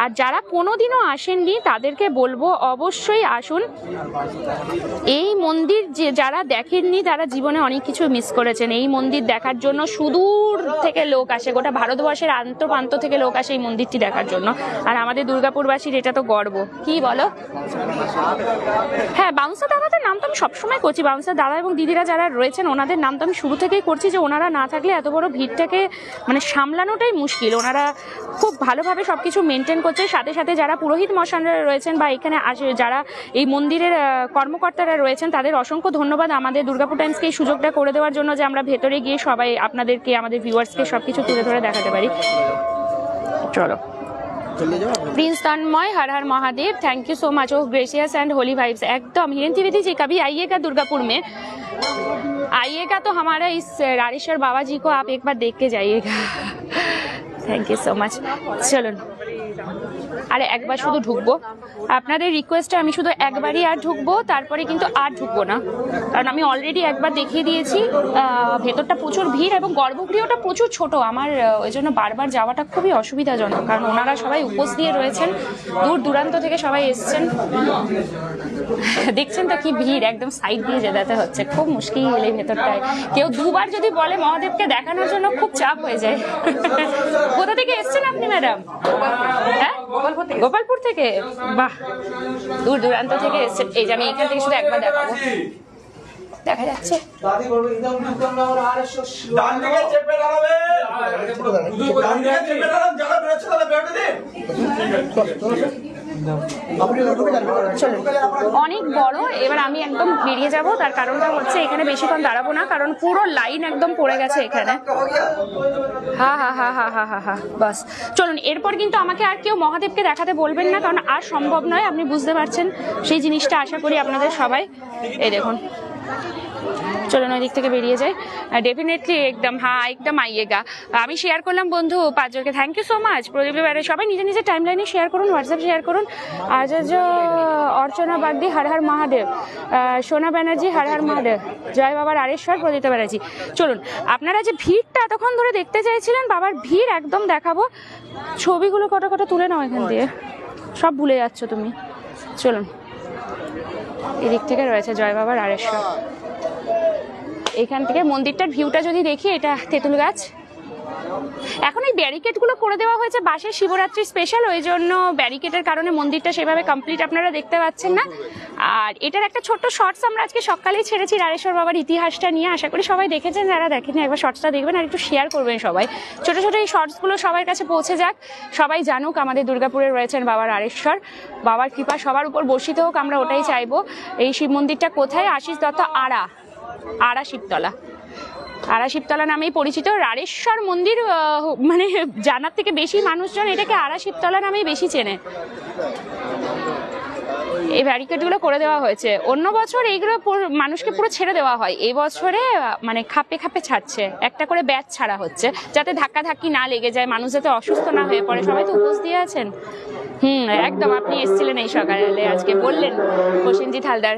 আর যারা কোনোদিনও আসেননি তাদেরকে বলবো অবশ্যই আসুন। এই মন্দির যারা দেখেননি তারা জীবনে অনেক কিছু মিস করেছেন। এই মন্দির দেখার জন্য সুদূর থেকে লোক আসে, গোটা ভারতবর্ষের আন্তঃপ্রান্ত থেকে লোক আসে এই মন্দিরটি দেখার জন্য। আর আমাদের দুর্গাপুরবাসীর এটা তো গর্ব, কি বলো? হ্যাঁ, বাউন্সার দাদাদের নাম তো আমি সবসময় করছি। বাউন্সার দাদা এবং দিদিরা যারা রয়েছেন ওনাদের নাম তো আমি শুরু থেকেই করছি, যে ওনারা না থাকলে এত বড় ভিড়টাকে মানে সামলানোটাই মুশকিল। ওনারা খুব ভালোভাবে সবকিছু মেনটেন করছে। সাথে সাথে যারা পুরোহিত মশানরা রয়েছেন বা এখানে যারা এই মন্দিরের কর্মকর্তারা রয়েছেন তাদের অসংখ্য ধন্যবাদ আমাদের দুর্গাপুর টাইমসকে এই সুযোগটা করে দেওয়ার জন্য, যে আমরা ভেতরে গিয়ে সবাই আপনাদেরকে, আমাদের ভিউয়ার্সকে সবকিছু তুলে ধরে দেখাতে পারি। চলো, prince Tanmay, Har Har Mahadev, thank you so much. Oh gracious and holy vibes, एकदम। हिरेन त्रिवेदी जी कभी आइएगा दुर्गापुर में, आइएगा तो हमारा इस रारेश्वर बाबा जी को आप एक बार देख के जाइएगा। Thank you so much. चलो আরে একবার শুধু ঢুকবো, আপনাদের রিকোয়েস্টে আমি শুধু একবারই আর ঢুকবো, তারপরে কিন্তু আর ঢুকবো না, কারণ আমি অলরেডি একবার দেখিয়ে দিয়েছি। ভেতরটা প্রচুর ভিড় এবং গর্ভগৃহটা প্রচুর ছোট, আমার ওই জন্য বারবার যাওয়াটা খুবই অসুবিধাজনক, কারণ ওনারা সবাই উপোস দিয়ে রয়েছেন, দূর দূরান্ত থেকে সবাই এসছেন। দেখছেন তো কি ভিড়, একদম সাইড দিয়ে যেতে হচ্ছে, খুব মুশকিল এই ভেতরটায়। কেউ দুবার যদি বলে মহাদেবকে দেখানোর জন্য খুব চাপ হয়ে যায়। কোথা থেকে এসছেন আপনি ম্যাডাম? হ্যাঁ, গোপালপুর থেকে, বাহ, দূর দূরান্ত থেকে এসছেন। এই যে আমি এখান থেকে শুধু একবার দেখাবো, দেখা যাচ্ছে। অনেক বড়, এবার আমি একদম বেরিয়ে যাব। তার কারণটা হচ্ছে এখানে বেশিক্ষণ দাঁড়াবো না, কারণ পুরো লাইন একদম পড়ে গেছে এখানে। হা হা হা হা হা হা হা, বাস চলুন। এরপর কিন্তু আমাকে আর কেউ মহাদেবকে দেখাতে বলবেন না, কারণ আর সম্ভব নয়। আপনি বুঝতে পারছেন সেই জিনিসটা, আশা করি আপনাদের সবাই। এই দেখুন, চলুন ওই দিক থেকে বেরিয়ে যাই। ডেফিনেটলি একদম, হ্যাঁ একদম আইয়েগা। আমি শেয়ার করলাম বন্ধু 5 জনকে, থ্যাংক ইউ সো মাচ। প্রদীপ বাইরে সবাই নিজের নিজের টাইম লাইনে শেয়ার করুন, হোয়াটসঅ্যাপ শেয়ার করুন। আচার্য অর্চনা বাগদি, হর হর মহাদেব। সোনা ব্যানার্জি, হর হর মহাদেব। জয় বাবা রারেশ্বর, প্রদীপ ব্যানার্জি। চলুন, আপনারা যে ভিড়টা এতক্ষণ ধরে দেখতে চাইছিলেন, বাবার ভিড় একদম দেখাবো। ছবিগুলো কটা কটা তুলে নাও এখান দিয়ে, সব ভুলে যাচ্ছ তুমি। চলুন, এদিক থেকে রয়েছে জয় বাবা রারেশ্বর। এখান থেকে মন্দিরটার ভিউটা যদি দেখি, এটা তেঁতুল গাছ। এখন এই ব্যারিকেডগুলো করে দেওয়া হয়েছে বাসের শিবরাত্রি স্পেশাল, ওই জন্য ব্যারিকেডের কারণে মন্দিরটা সেভাবে কমপ্লিট আপনারা দেখতে পাচ্ছেন না। আর এটার একটা ছোট্ট শর্টস আমরা আজকে সকালেই ছেড়েছি রারেশ্বর বাবার ইতিহাসটা নিয়ে। আশা করি সবাই দেখেছেন, যারা দেখেনি একবার শর্টসটা দেখবেন আর একটু শেয়ার করবেন সবাই। ছোট ছোট এই শর্টসগুলো সবার কাছে পৌঁছে যাক, সবাই জানুক আমাদের দুর্গাপুরে রয়েছেন বাবা রারেশ্বর। বাবার কৃপা সবার উপর বর্ষিত হোক, আমরা ওটাই চাইবো। এই শিব মন্দিরটা কোথায়? আশিস দত্ত আড়া শিবতলা, আড়া শিবতলা নামেই পরিচিত। রারেশ্বর মন্দির মানে জানার থেকে বেশি মানুষজন এটাকে আড়া শিবতলা নামেই বেশি চেনে। এই ব্যারিকেডগুলো করে দেওয়া হয়েছে। অন্য বছর এইগুলো মানুষকে পুরো ছেড়ে দেওয়া হয়, এই বছরে মানে খাপে খাপে ছাড়ছে, একটা করে ব্যাচ ছাড়া হচ্ছে যাতে ধাক্কাধাক্কি না লেগে যায়, মানুষ যাতে অসুস্থ না হয়ে পড়ে। সবাই তো উপোস দিয়ে আছেন। একদম, আপনি এসেছিলেন এই সকালে, আজকে বললেন প্রসেনজিৎ হালদার।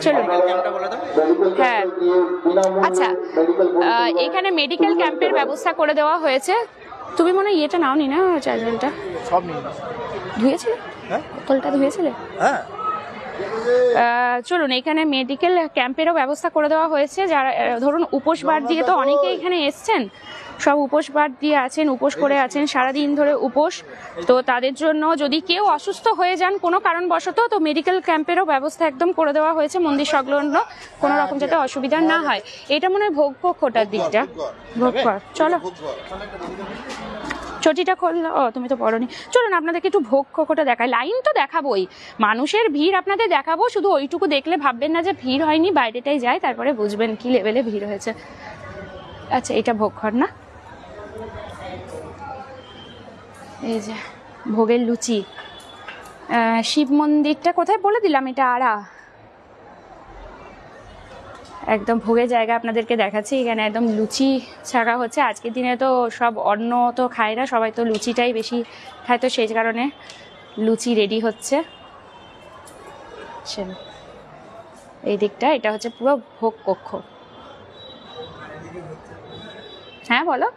চলুন। হ্যাঁ, আচ্ছা, এখানে মেডিকেল ক্যাম্পের ব্যবস্থা করে দেওয়া হয়েছে। তুমি মনে হয় ইয়েটা নাও নি না, চার্জারটা সব নিয়ে ধুয়েছিলে? বোতলটা ধুয়েছিলে? হ্যাঁ। চলুন, এখানে মেডিকেল ক্যাম্পেরও ব্যবস্থা করে দেওয়া হয়েছে। যারা ধরুন উপোস বার দিয়ে, তো অনেকে এখানে এসছেন, সব উপোস বার দিয়ে আছেন, উপোস করে আছেন সারাদিন ধরে উপোস। তো তাদের জন্য যদি কেউ অসুস্থ হয়ে যান কোনো কারণবশত, তো মেডিকেল ক্যাম্পেরও ব্যবস্থা একদম করে দেওয়া হয়েছে মন্দির সংলগ্ন, কোনো রকম যাতে অসুবিধা না হয়। এটা মনে হয় ভোগ কক্ষটার দিকটা, ভোগ কর। চলো, চটিটা খোল। ও, তুমি তো পড়োনি। চলুন আপনাদেরকে একটু ভোগ কক্ষটা দেখাই। লাইন তো দেখাবোই, মানুষের ভিড় আপনাদের দেখাবো, শুধু ওইটুকু দেখলে ভাববেন না যে ভিড় হয়নি, বাইরেটাই যায় তারপরে বুঝবেন কি লেভেলে ভিড় হয়েছে। আচ্ছা, এটা ভোগ ঘর না? এই যে ভোগের লুচি। শিব মন্দিরটা কোথায় বলে দিলাম, এটা আড়া। একদম ভোগের জায়গা আপনাদেরকে দেখাচ্ছি। এখানে একদম লুচি ছাড়া হচ্ছে। আজকের দিনে তো সব অন্ন তো খায় না, সবাই তো লুচিটাই বেশি খায়, তো সেই কারণে লুচি রেডি হচ্ছে। এই দিকটা, এটা হচ্ছে পুরো ভোগ কক্ষ। হ্যাঁ বলো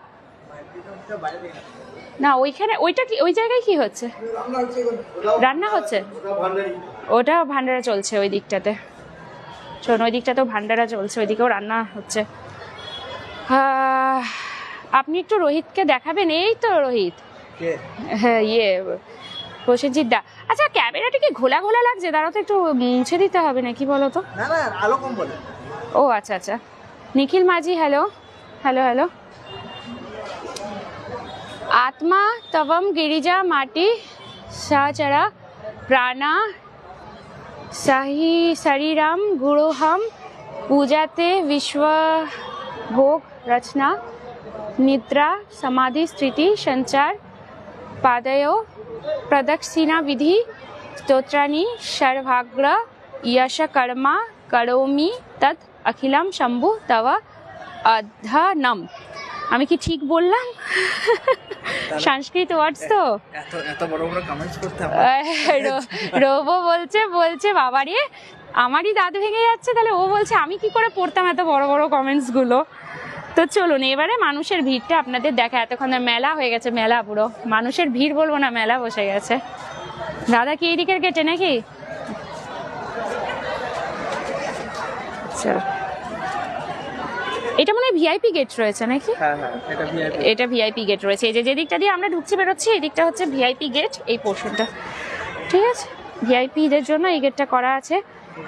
না, ওইখানে ওইটা কি, ওই জায়গায় কি হচ্ছে? রান্না হচ্ছে, ওটা ভান্ডারা চলছে ওই দিকটাতে। শোন, ওই দিকটা তো ভান্ডারা চলছে, ওইদিকেও রান্না হচ্ছে। আপনি একটু রোহিতকে দেখাবেন। এই তো রোহিত, হ্যাঁ, প্রসেনজিৎ দা। আচ্ছা, ক্যামেরাটা কি ঘোলা ঘোলা লাগছে? দাঁড়াও তো, একটু মুছে দিতে হবে নাকি বলো তো? না না, আলো কম বলে। ও আচ্ছা আচ্ছা। নিখিল মাঝি, হ্যালো হ্যালো হ্যালো। आत्मा तवम गिरिजा माटी साचरा प्राणा सही शरीरम गुरुहम पूजाते विश्व भोग रचना निद्रा समाधि स्थिति संचार पादयो प्रदक्षिणा विधि स्तोत्राणि सर्वाग्र यश कर्मा करोमि तत् अखिलम शंभु तव अधनम। আমি কি ঠিক বললাম? সংস্কৃত ওয়ার্ডস তো। এত বড় বড় কমেন্টস করতে রোবো বলছে বাবারে, আমারই দাঁত ভেঙে যাচ্ছে, তাহলে ও বলছে আমি কি করে পড়তাম এত বড় বড় কমেন্টস গুলো। তো চলুন এবারে মানুষের ভিড়টা আপনাদের দেখা। এতক্ষণ মেলা হয়ে গেছে, মেলা পুরো মানুষের ভিড় বলবো না, মেলা বসে গেছে। দাদা কি এই দিকের গেটে নাকি? আচ্ছা, এটা মনে হয় ভিআইপি গেট রয়েছে নাকি? হ্যাঁ হ্যাঁ, এটা ভিআইপি, এটা ভিআইপি গেট রয়েছে। এই যে দিকটা দিয়ে আমরা ঢুকছি বেরোচ্ছি, এই দিকটা হচ্ছে ভিআইপি গেট, এই পোর্শনটা। ঠিক আছে, ভিআইপিদের জন্য এই গেটটা করা আছে,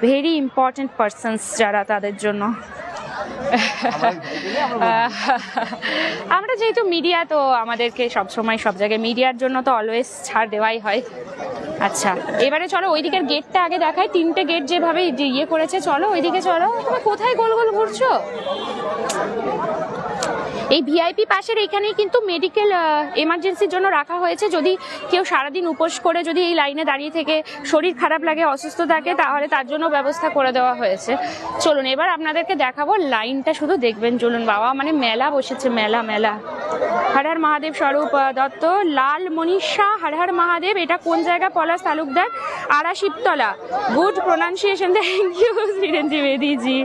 ভেরি ইম্পর্টেন্ট পারসনস যারা, তাদের জন্য। আমরা যেহেতু মিডিয়া, তো আমাদেরকে সবসময় সব জায়গায় মিডিয়ার জন্য তো অলওয়েজ ছাড় দেওয়াই হয়। আচ্ছা, এবারে চলো ওই দিকের গেটটা আগে দেখাই। 3টে গেট যেভাবে ইয়ে করেছে, চলো ওইদিকে চলো। তুমি কোথায় গোল গোল ঘুরছো? এই ভিআইপি পাশের এখানেই কিন্তু মেডিকেল এমার্জেন্সির জন্য রাখা হয়েছে। যদি কেউ সারাদিন উপোস করে যদি এই লাইনে দাঁড়িয়ে থেকে শরীর খারাপ লাগে, অসুস্থ থাকে, তাহলে তার জন্য ব্যবস্থা করে দেওয়া হয়েছে। চলুন এবার আপনাদেরকে দেখাবো, লাইনটা শুধু দেখবেন। চলুন বাবা, মানে মেলা বসেছে, মেলা মেলা। হর হর মহাদেব স্বরূপ দত্ত, লাল মনীষা, হর হর মহাদেব। এটা কোন জায়গা? Palash Talukdar, Ara Shibtala. Good pronunciation, thank you Birendra Bediji.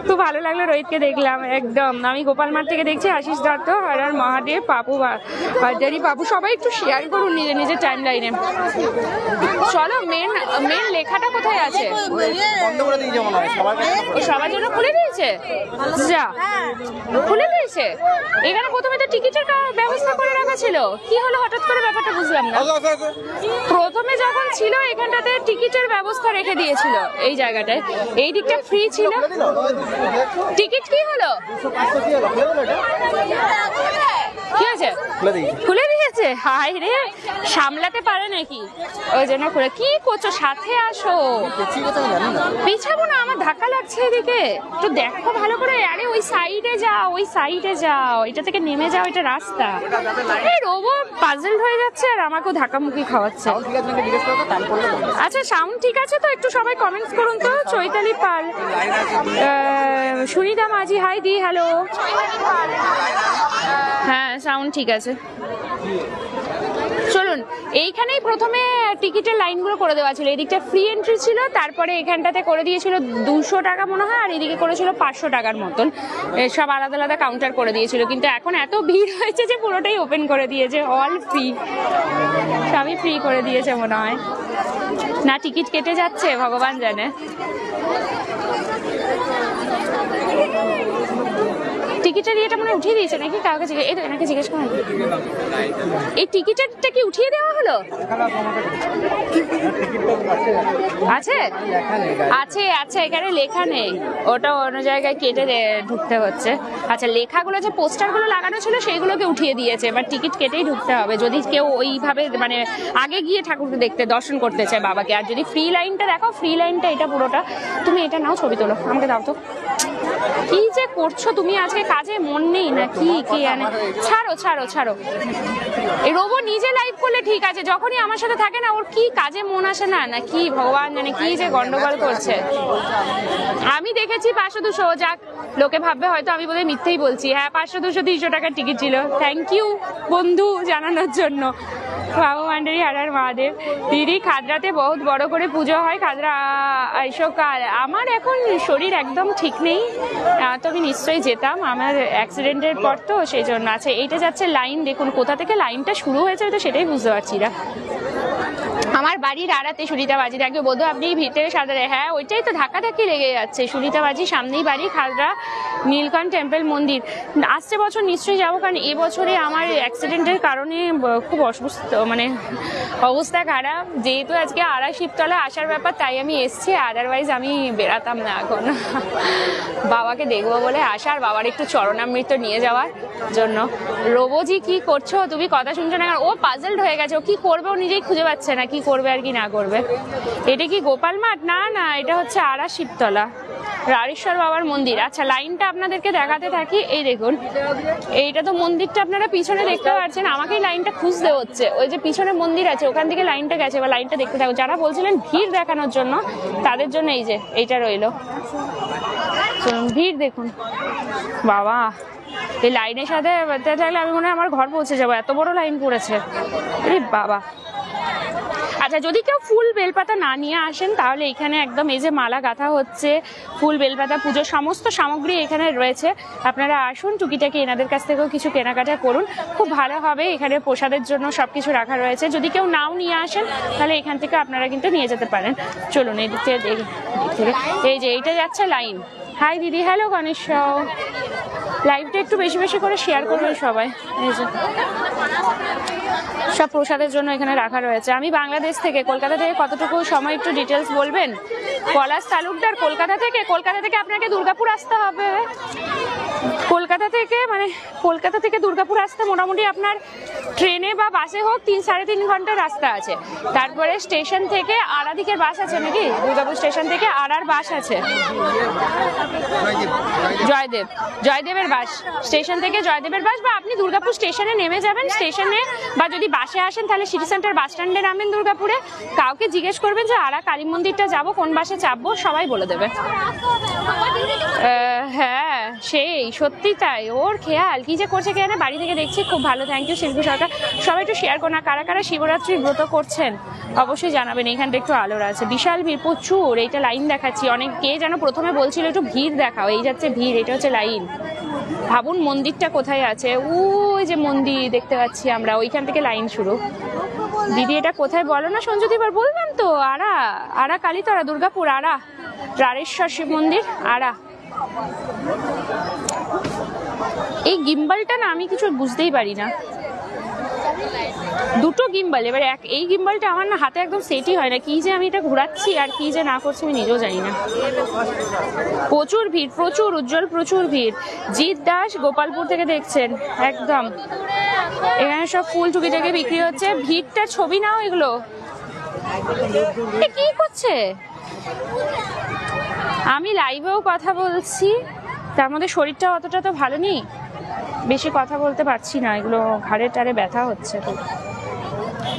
খুব ভালো লাগলো, রোহিতকে দেখলাম একদম। আমি গোপালমার থেকে দেখছি, আশিস দত্ত, হর হর মহাদেব, পাপু হাজারি, পাপু। সবাই একটু শেয়ার করুন নিজের নিজের টাইম লাইনে। চলো, মেন লেখাটা কোথায় আছে? বন্ধ করে দিয়ে যেমন হয় সবার জন্য খুলে দিয়েছে, যা খুলে দিয়েছে। এখানে প্রথমে তো টিকিটের ব্যবস্থা করে রাখা ছিল, কি হলো হঠাৎ করে ব্যাপারটা বুঝলাম না। প্রথমে যখন ছিল এখানটাতে টিকিটের ব্যবস্থা রেখে দিয়েছিল এই জায়গাটায়, এই দিকটা ফ্রি ছিল। টিকিট কি হলো? কি হয়েছে? খুলে দিয়েছে? হাই রে, সামলাতে পারে নাকি, ওই জন্য খুলে। কি করছো? সাথে আসো। পিছাবো না, আমার ধাক্কা লাগছে এদিকে, একটু দেখো ভালো করে। আরে ওই সাইডে যাও, ওই সাইডে যাও, এটা থেকে নেমে যাও, এটা রাস্তা। এই রোবো পাজল হয়ে যাচ্ছে আর আমাকেও ধাক্কামুখি খাওয়াচ্ছে। আচ্ছা সাউন্ড ঠিক আছে তো? একটু সবাই কমেন্টস করুন তো। চৈতালি পাল, সুনিতা মাঝি, হাই দি, হ্যালো। হ্যাঁ সাউন্ড ঠিক আছে। চলুন, এইখানেই প্রথমে টিকিটের লাইনগুলো করে দেওয়া ছিল। এদিকটা ফ্রি এন্ট্রি ছিল, তারপরে এখানটাতে করে দিয়েছিল 200 টাকা মনে হয়, আর এদিকে করেছিল 500 টাকার মতন। সব আলাদা আলাদা কাউন্টার করে দিয়েছিল, কিন্তু এখন এত ভিড় হয়েছে যে পুরোটাই ওপেন করে দিয়েছে, অল ফ্রি, সবই ফ্রি করে দিয়েছে মনে হয়। না টিকিট কেটে যাচ্ছে ভগবান জানে। টিকিটের ইয়েটা মনে উঠিয়ে দিয়েছে নাকি, কাউকে এনাকে জিজ্ঞেস করুন। এই টিকিটেরটা কি উঠিয়ে দেওয়া হলো? আছে আছে আছে, এখানে লেখা নেই, ওটা অন্য জায়গায় কেটে ঢুকতে হচ্ছে। আচ্ছা, লেখাগুলো যে পোস্টারগুলো লাগানো ছিল সেইগুলোকে উঠিয়ে দিয়েছে, এবার টিকিট কেটেই ঢুকতে হবে যদি কেউ ওইভাবে মানে আগে গিয়ে ঠাকুরকে দেখতে দর্শন করতে চায় বাবাকে। আর যদি ফ্রি লাইনটা দেখো, ফ্রি লাইনটা এটা পুরোটা। তুমি এটা নাও, ছবি তোলো, আমাকে দাও তো। কি যে করছো তুমি, আজকে কাজে মন নেই না কি? কে জানে। ছাড়ো ছাড়ো ছাড়ো। এই রোবো নিজে লাইভ করলে ঠিক আছে, যখনই আমার সাথে থাকে না ওর কি কাজে মন আসে না, না কি ভগবান জানে কি যে গন্ডগোল করছে। আমি দেখেছি 500-200, যাক লোকে ভাববে হয়তো আমি বোধহয় মিথ্যেই বলছি। হ্যাঁ 500-200-300 টাকার টিকিট ছিল। থ্যাংক ইউ বন্ধু জানানোর জন্য। বাবু মান্ডারি হারার মহাদেব। দিদি খাদরাতে বহুত বড় করে পুজো হয়, খাদরা এসো কাল। আমার এখন শরীর একদম ঠিক নেই, তো আমি নিশ্চয়ই যেতাম, আমার অ্যাক্সিডেন্টের পর তো সেই জন্য। আছে এইটা যাচ্ছে লাইন, দেখুন কোথা থেকে লাইনটা শুরু হয়েছে তো সেটাই বুঝতে পারছি না। আমার বাড়ির আড়াতে সুনিতা বাজির, আগে বোধ আপনি ভিতরে সাদা। হ্যাঁ ওইটাই তো, ধাক্কাধাক্কি লেগে যাচ্ছে। সুনিতা বাজি সামনেই বাড়ি, খাদরা নীলকণ্ঠ টেম্পল মন্দির। আসছে বছর নিশ্চয়ই যাবো, কারণ এবছরে আমার অ্যাক্সিডেন্টের কারণে খুব অসুস্থ, মানে অবস্থা খারাপ। যেহেতু আজকে আড়া শিবতলা আসার ব্যাপার, তাই আমি এসছি, আদারওয়াইজ আমি বেরাতাম না এখন। বাবাকে দেখবো বলে আসার, বাবার একটু চরণামৃত নিয়ে যাওয়ার জন্য। রোবোজি কি করছো তুমি? কথা শুনছো না? ও পাজলড হয়ে গেছে, ও কি করবে ও নিজেই খুঁজে পাচ্ছে না, কি করবে আর কি না করবে। এটা কি গোপাল মাঠ? না না, এটা হচ্ছে আড়া শিবতলা রাড়েশ্বর বাবার মন্দির। আচ্ছা লাইনটা আপনাদেরকে দেখাতে থাকি। এই দেখুন, এইটা তো মন্দিরটা আপনারা পিছনে দেখতে পাচ্ছেন, আমাকেই লাইনটা খুঁজতে হচ্ছে। ওই যে পিছনে মন্দির আছে ওখান থেকে লাইনটা গেছে, এবার লাইনটা দেখতে থাকো। যারা বলছিলেন ভিড় দেখানোর জন্য, তাদের জন্য এই যে এইটা রইলো। ভিড় দেখুন বাবা, এই লাইনের সাথে থাকলে আমি মনে হয় আমার ঘর পৌঁছে যাবো, এত বড় লাইন পড়েছে বাবা। আচ্ছা, যদি কেউ ফুল বেলপাতা না নিয়ে আসেন তাহলে এখানে একদম এই যে মালা গাঁথা হচ্ছে, ফুল বেলপাতা পুজোর সমস্ত সামগ্রী এখানে রয়েছে। আপনারা আসুন, টুকিটাকি এনাদের কাছ থেকেও কিছু কেনাকাটা করুন, খুব ভালো হবে। এখানে প্রসাদের জন্য সবকিছু রাখা রয়েছে। যদি কেউ নাও নিয়ে আসেন তাহলে এখান থেকে আপনারা কিন্তু নিয়ে যেতে পারেন। চলুন এই দিক থেকে, এই যে এইটা যাচ্ছে লাইন। হাই দিদি, হ্যালো গণেশ। লাইভটা একটু বেশি বেশি করে শেয়ার করবেন সবাই। এই যে সব প্রসাদের জন্য এখানে রাখা রয়েছে। আমি বাংলাদেশ থেকে, কলকাতা থেকে কতটুকু সময় একটু ডিটেলস বলবেন? পলাশ তালুকদার কলকাতা থেকে। কলকাতা থেকে আপনাকে দুর্গাপুর আসতে হবে। কলকাতা থেকে দুর্গাপুর আসতে মোটামুটি আপনার ট্রেনে বা বাসে হোক 3-3.5 ঘন্টার রাস্তা আছে। তারপরে স্টেশন থেকে আড়াদিকের বাস আছে নাকি, দুর্গাপুর স্টেশন থেকে আড়ার বাস আছে, জয়দেবের বাস, স্টেশন থেকে জয়দেবের বাস, বা আপনি দুর্গাপুর স্টেশনে নেমে যাবেন। স্টেশনে বা যদি বাসে আসেন তাহলে সিটি সেন্টার বাস স্ট্যান্ডে নামেন দুর্গাপুরে। কাউকে জিজ্ঞেস করবেন যে আড়া কালী মন্দিরটা যাবো, কোন বাসে চাপবো, সবাই বলে দেবে। হ্যাঁ সেই সত্যি তাই, ওর খেয়াল কি যে করছে কেন, বাড়ি থেকে দেখছি। খুব ভালো, থ্যাংক ইউ শিল্পী সরকার। সবাই একটু শেয়ার করুন। কারা কারা শিবরাত্রির ব্রত করছেন অবশ্যই জানাবেন। এখানটা একটু আলোর আছে, বিশাল ভিড়, প্রচুর। এইটা লাইন দেখাচ্ছি, অনেক কে যেন প্রথমে বলছিল একটু ভিড় দেখাও, এই যাচ্ছে ভিড়, এটা হচ্ছে লাইন। ভাবুন মন্দিরটা কোথায় আছে, ওই যে মন্দির দেখতে পাচ্ছি আমরা, ওইখান থেকে লাইন শুরু। দিদি এটা কোথায় বলো না সঞ্জু, এবার বলবেন তো? আড়া কালীতলা, দুর্গাপুর আড়া, রাড়েশ্বর শিব মন্দির আড়া। এই গিম্বলটা না আমি কিছু বুঝতেই পারি না, দুটো গিম্বল, এবার এই গিম্বলটা আমার না হাতে একদম সেটই হয় না, কি যে আমি এটা ঘোরাচ্ছি আর কি যে না করছি আমি নিজেও জানি না। প্রচুর ভিড়, প্রচুর উজ্জ্বল, প্রচুর ভিড়। জিৎ দাস গোপালপুর থেকে দেখছেন একদম, এখানে সব ফুল টুকিটাকি বিক্রি হচ্ছে। ভিড়টা ছবি নাও, এগুলো কি করছে? আমি লাইভেও কথা বলছি, তার মধ্যে শরীরটা অতটা তো ভালো নেই, বেশি কথা বলতে পারছি না, এগুলো ঘাড়ে টাড়ে ব্যথা হচ্ছে। তো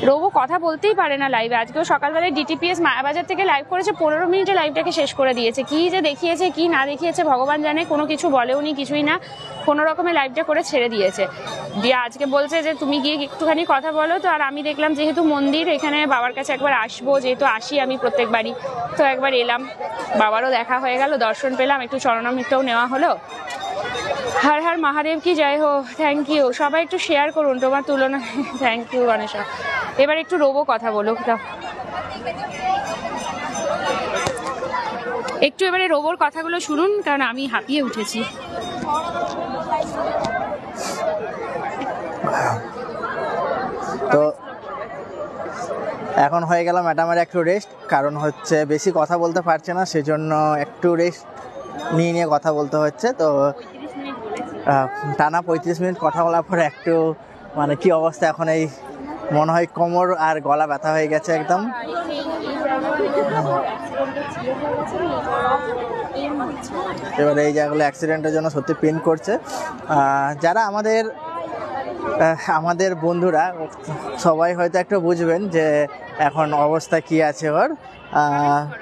রবু কথা বলতেই পারে না লাইভে। আজকেও সকালবেলায় ডিটিপিএস মায়াবাজার থেকে লাইভ করেছে, 15 মিনিটে লাইভটাকে শেষ করে দিয়েছে। কি যে দেখিয়েছে কি না দেখিয়েছে ভগবান জানে, কোনো কিছু বলেও নি, কিছুই না, কোনো রকমের লাইভটা করে ছেড়ে দিয়েছে। দিয়ে আজকে বলছে যে তুমি গিয়ে একটুখানি কথা বলো। তো আর আমি দেখলাম যেহেতু মন্দির, এখানে বাবার কাছে একবার আসবো, যেহেতু আসি আমি প্রত্যেকবারই, তো একবার এলাম, বাবারও দেখা হয়ে গেল, দর্শন পেলাম, একটু চরণামৃতও নেওয়া হলো। হর হর মহাদেব কি জয় হো। থ্যাংক ইউ, সবাই একটু শেয়ার করুন, তোমার তুলনা। Thank you Ganesha. এবার একটু রোবো কথা বলুক, দাও একটু, এবারে রোবোর কথাগুলো শুনুন, কারণ আমি হাঁপিয়ে উঠেছি। তো এখন হয়ে গেল ম্যাডামের একটু রেস্ট, কারণ হচ্ছে বেশি কথা বলতে পারছে না, সেজন্য একটু রেস্ট নিয়ে কথা বলতে হচ্ছে। তো টানা 35 মিনিট কথা বলার পরে একটু মানে কি অবস্থা এখন, এই মনে হয় কোমর আর গলা ব্যথা হয়ে গেছে একদম। এবার এই জায়গাগুলো অ্যাক্সিডেন্টের জন্য সত্যি পেন করছে। যারা আমাদের বন্ধুরা সবাই হয়তো একটু বুঝবেন যে এখন অবস্থা কি আছে ওর।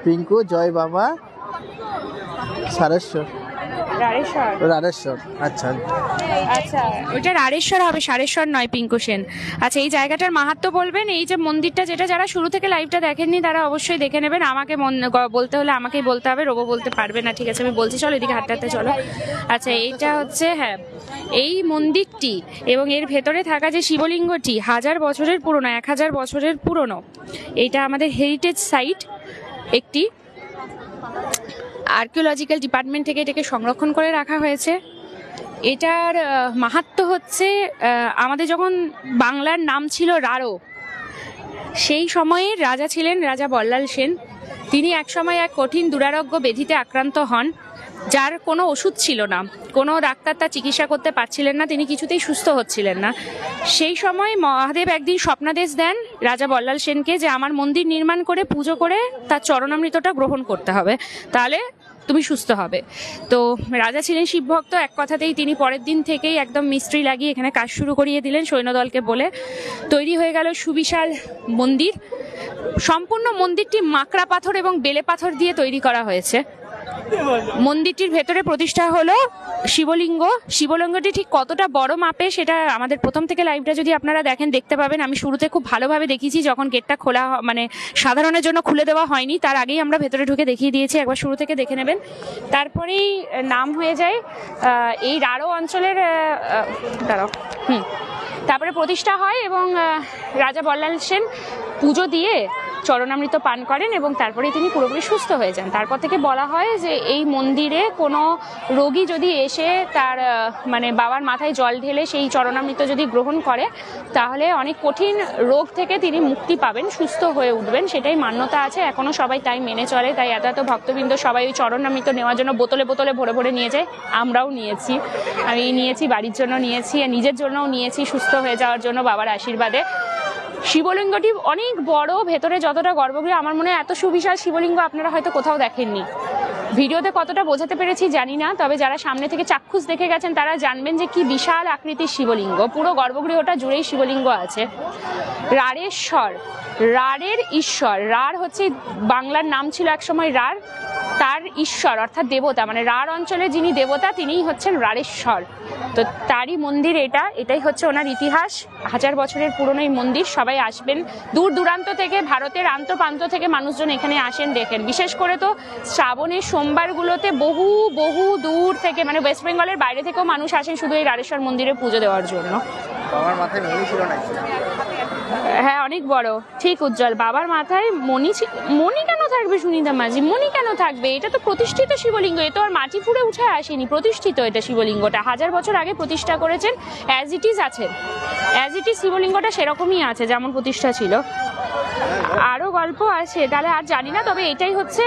পিঙ্কু জয় বাবা সারেশ্বর, রাড়েশ্বর, আচ্ছা আচ্ছা, ওইটা রাড়েশ্বর হবে, সারেশ্বর নয়, পিঙ্কু সেন। আচ্ছা, এই জায়গাটার মাহাত্ম্য বলবেন? এই যে মন্দিরটা, যেটা যারা শুরু থেকে লাইভটা দেখেননি তারা অবশ্যই দেখে নেবেন। আমাকে বলতে হলে আমাকেই বলতে হবে, রোবো বলতে পারবে না। ঠিক আছে, আমি বলছি, চলো এদিকে হাঁটতে হাঁটতে চলো। আচ্ছা, এইটা হচ্ছে, হ্যাঁ, এই মন্দিরটি এবং এর ভেতরে থাকা যে শিবলিঙ্গটি 1000 বছরের পুরনো, 1000 বছরের পুরনো। এইটা আমাদের হেরিটেজ সাইট একটি, আর্কিওলজিক্যাল ডিপার্টমেন্ট থেকে এটাকে সংরক্ষণ করে রাখা হয়েছে। এটার মাহাত্ম্য হচ্ছে, আমাদের যখন বাংলার নাম ছিল রাঢ়, সেই সময়ে রাজা ছিলেন রাজা বল্লাল সেন। তিনি একসময় এক কঠিন দুরারোগ্য ব্যাধিতে আক্রান্ত হন, যার কোনো ওষুধ ছিল না, কোনো ডাক্তার তার চিকিৎসা করতে পারছিলেন না, তিনি কিছুতেই সুস্থ হচ্ছিলেন না। সেই সময় মহাদেব একদিন স্বপ্নাদেশ দেন রাজা বল্লাল সেনকে যে আমার মন্দির নির্মাণ করে পুজো করে তার চরণামৃতটা গ্রহণ করতে হবে, তাহলে তুমি সুস্থ হবে। তো রাজা ছিলেন শিবভক্ত, এক কথাতেই তিনি পরের দিন থেকেই একদম মিস্ত্রি লাগিয়ে এখানে কাজ শুরু করিয়ে দিলেন সৈন্যদলকে বলে। তৈরি হয়ে গেল সুবিশাল মন্দির। সম্পূর্ণ মন্দিরটি মাকড়া পাথর এবং বেলে পাথর দিয়ে তৈরি করা হয়েছে। মন্দিরটির ভেতরে প্রতিষ্ঠা হলো শিবলিঙ্গ। শিবলিঙ্গটি ঠিক কতটা বড় মাপে সেটা আমাদের প্রথম থেকে লাইভটা যদি আপনারা দেখেন দেখতে পাবেন। আমি শুরুতে খুব ভালোভাবে দেখিয়েছি, যখন গেটটা খোলা মানে সাধারণের জন্য খুলে দেওয়া হয়নি, তার আগেই আমরা ভেতরে ঢুকে দেখিয়ে দিয়েছি, একবার শুরু থেকে দেখে নেবেন। তারপরেই নাম হয়ে যায় এই রাঢ় অঞ্চলের, তারপরে প্রতিষ্ঠা হয় এবং রাজা বল্লাল সেন পুজো দিয়ে চরণামৃত পান করেন এবং তারপরে তিনি পুরোপুরি সুস্থ হয়ে যান। তারপর থেকে বলা হয় যে এই মন্দিরে কোনো রোগী যদি এসে তার মানে বাবার মাথায় জল ঢেলে সেই চরণামৃত যদি গ্রহণ করে, তাহলে অনেক কঠিন রোগ থেকে তিনি মুক্তি পাবেন, সুস্থ হয়ে উঠবেন, সেটাই মান্যতা আছে। এখনও সবাই তাই মেনে চলে। তাই এত এত ভক্তবৃন্দ সবাই ওই চরণামৃত নেওয়ার জন্য বোতলে বোতলে ভরে ভরে নিয়ে যায়। আমরাও নিয়েছি, আমি নিয়েছি, বাড়ির জন্য নিয়েছি, আর নিজের জন্যও নিয়েছি সুস্থ হয়ে যাওয়ার জন্য বাবার আশীর্বাদে। শিবলিঙ্গটি অনেক বড়, ভেতরে যতটা গর্ভগৃহ, আমার মনে হয় এত সুবিশাল শিবলিঙ্গ আপনারা হয়তো কোথাও দেখেননি। ভিডিওতে কতটা বোঝাতে পেরেছি জানি না, তবে যারা সামনে থেকে চাক্ষুষ দেখে গেছেন তারা জানবেন যে কি বিশাল আকৃতির শিবলিঙ্গ। পুরো গর্ভগৃহটা জুড়েই শিবলিঙ্গ আছে। রাঢ়েশ্বর, রাঢ়ের ঈশ্বর। রাঢ় হচ্ছে বাংলার নাম ছিল একসময় রাঢ়, তার ঈশ্বর অর্থাৎ দেবতা, মানে রাঢ় অঞ্চলে যিনি দেবতা তিনিই হচ্ছেন রাঢ়েশ্বর। তো তারই মন্দির এটাই হচ্ছে ওনার ইতিহাস। 1000 বছরের পুরনো এই মন্দির। সবাই আসবেন, দূর দূরান্ত থেকে, ভারতের আন্তঃপ্রান্ত থেকে মানুষজন এখানে আসেন দেখেন। বিশেষ করে তো শ্রাবণের সোমবারগুলোতে বহু বহু দূর থেকে, মানে ওয়েস্ট বেঙ্গলের বাইরে থেকেও মানুষ আসেন শুধু এই রাঢ়েশ্বর মন্দিরে পুজো দেওয়ার জন্য। আমার মাথায় মনি ছিল না। হ্যাঁ, অনেক বড়, ঠিক উজ্জ্বল। বাবার মাথায় মণি কেন থাকবে সুনিতা মাঝি? মণি কেন থাকবে? এটা তো প্রতিষ্ঠিত শিবলিঙ্গ, এ তো আর মাটি ফুঁড়ে উঠে আসেনি, প্রতিষ্ঠিত এটা শিবলিঙ্গটা 1000 বছর আগে প্রতিষ্ঠা করেছেন, অ্যাজ ইট ইজ আছে। অ্যাজ ইট ইজ শিবলিঙ্গটা সেরকমই আছে যেমন প্রতিষ্ঠা ছিল। আরও গল্প আছে, তাহলে আর জানি না, তবে এটাই হচ্ছে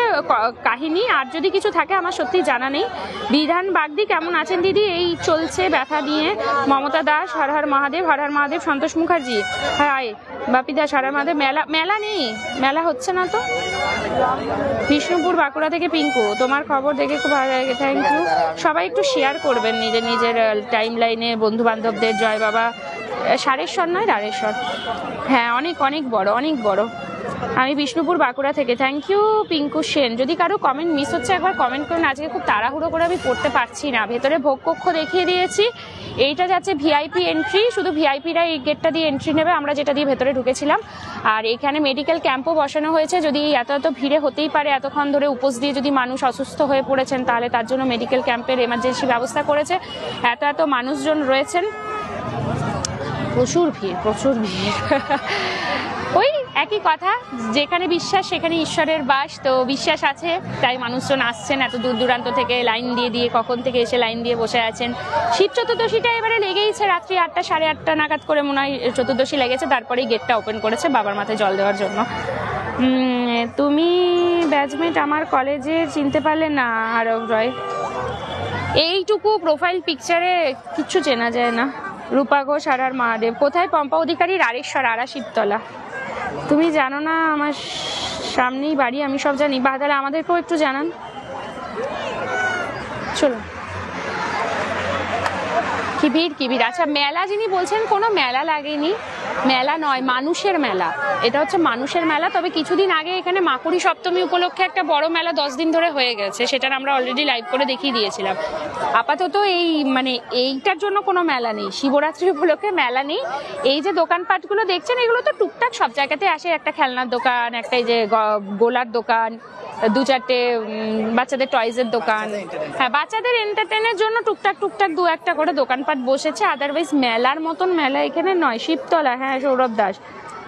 কাহিনী। আর যদি কিছু থাকে আমার সত্যি জানা নেই। বিধান বাগদি কেমন আছেন দিদি? এই চলছে ব্যথা নিয়ে। মমতা দাস হর হর মহাদেব, হর হর মহাদেব। সন্তোষ মুখার্জি হাই। বাপি দাস হর হর মহাদেব। মেলা নেই, মেলা হচ্ছে না তো। বিষ্ণুপুর বাঁকুড়া থেকে পিঙ্কু, তোমার খবর দেখে খুব ভালো লাগে, থ্যাংক ইউ। সবাই একটু শেয়ার করবেন নিজের নিজের টাইম লাইনে বন্ধু বান্ধবদের। জয় বাবা সারেশ্বর নয় দ্বারেশ্বর, হ্যাঁ অনেক অনেক বড়, অনেক বড়। আমি বিষ্ণুপুর বাঁকুড়া থেকে, থ্যাংক ইউ পিঙ্কু সেন। যদি কারো কমেন্ট মিস হচ্ছে একবার কমেন্ট করুন, আজকে খুব তাড়াহুড়ো করে আমি পড়তে পারছি না। ভেতরে ভোগ কক্ষ দেখিয়ে দিয়েছি, এইটা যাচ্ছে ভিআইপি এন্ট্রি, শুধু ভিআইপিরা এই গেটটা দিয়ে এন্ট্রি নেবে, আমরা যেটা দিয়ে ভেতরে ঢুকেছিলাম। আর এখানে মেডিকেল ক্যাম্পও বসানো হয়েছে, যদি এত ভিড়ে হতেই পারে, এতক্ষণ ধরে উপোস দিয়ে যদি মানুষ অসুস্থ হয়ে পড়েছেন, তাহলে তার জন্য মেডিকেল ক্যাম্পের এমার্জেন্সি ব্যবস্থা করেছে। এত মানুষজন রয়েছেন, প্রচুর ভিড়, প্রচুর ভিড়। ওই একই কথা, যেখানে বিশ্বাস সেখানে ঈশ্বরের বাস। তো বিশ্বাস আছে তাই মানুষজন আসছেন এত দূর দূরান্ত থেকে, লাইন দিয়ে কখন থেকে এসে লাইন দিয়ে বসে আছেন। শিব চতুর্দশীটা এবারে লেগেইছে, রাত্রি 8টা 8:30 নাগাদ করে মনে হয় চতুর্দশী লেগেছে, তারপরেই গেটটা ওপেন করেছে বাবার মাথায় জল দেওয়ার জন্য। তুমি ব্যাচমেট আমার কলেজে, চিনতে পারলে না? আরব রয়। এইটুকু প্রোফাইল পিকচারে কিচ্ছু চেনা যায় না। রূপা ঘোষ আর আর মহাদেব। কোথায়? পম্পা অধিকারী, রাড়েশ্বর, আড়া শিবতলা। তুমি জানো না? আমার সামনেই বাড়ি, আমি সব জানি। বা তাহলে আমাদেরকেও একটু জানান। চলো। কি ভিড়। আচ্ছা, মেলা যিনি বলছেন, কোনো মেলা লাগেনি, মেলা নয়, মানুষের মেলা। এটা হচ্ছে মানুষের মেলা। তবে কিছুদিন আগে এখানে মাকুড়ি সপ্তমী উপলক্ষে একটা বড় মেলা 10 দিন ধরে হয়ে গেছে, সেটার আমরা অলরেডি লাইভ করে দেখিয়ে দিয়েছিলাম। আপাতত এইটার জন্য কোনো মেলা নেই, শিবরাত্রি উপলক্ষে মেলা নেই। এই যে দোকানপাটগুলো দেখছেন, এগুলো তো টুকটাক সব জায়গাতে আসে। একটা খেলনার দোকান, একটা এই যে গোলার দোকান, 2-4টে বাচ্চাদের টয়েজের দোকান, হ্যাঁ বাচ্চাদের এন্টারটেনের জন্য টুকটাক 2-একটা করে দোকানপাট বসেছে। আদারওয়াইজ মেলার মতন মেলা এখানে নয়। শিবতলা, হ্যাঁ সৌরভ দাস।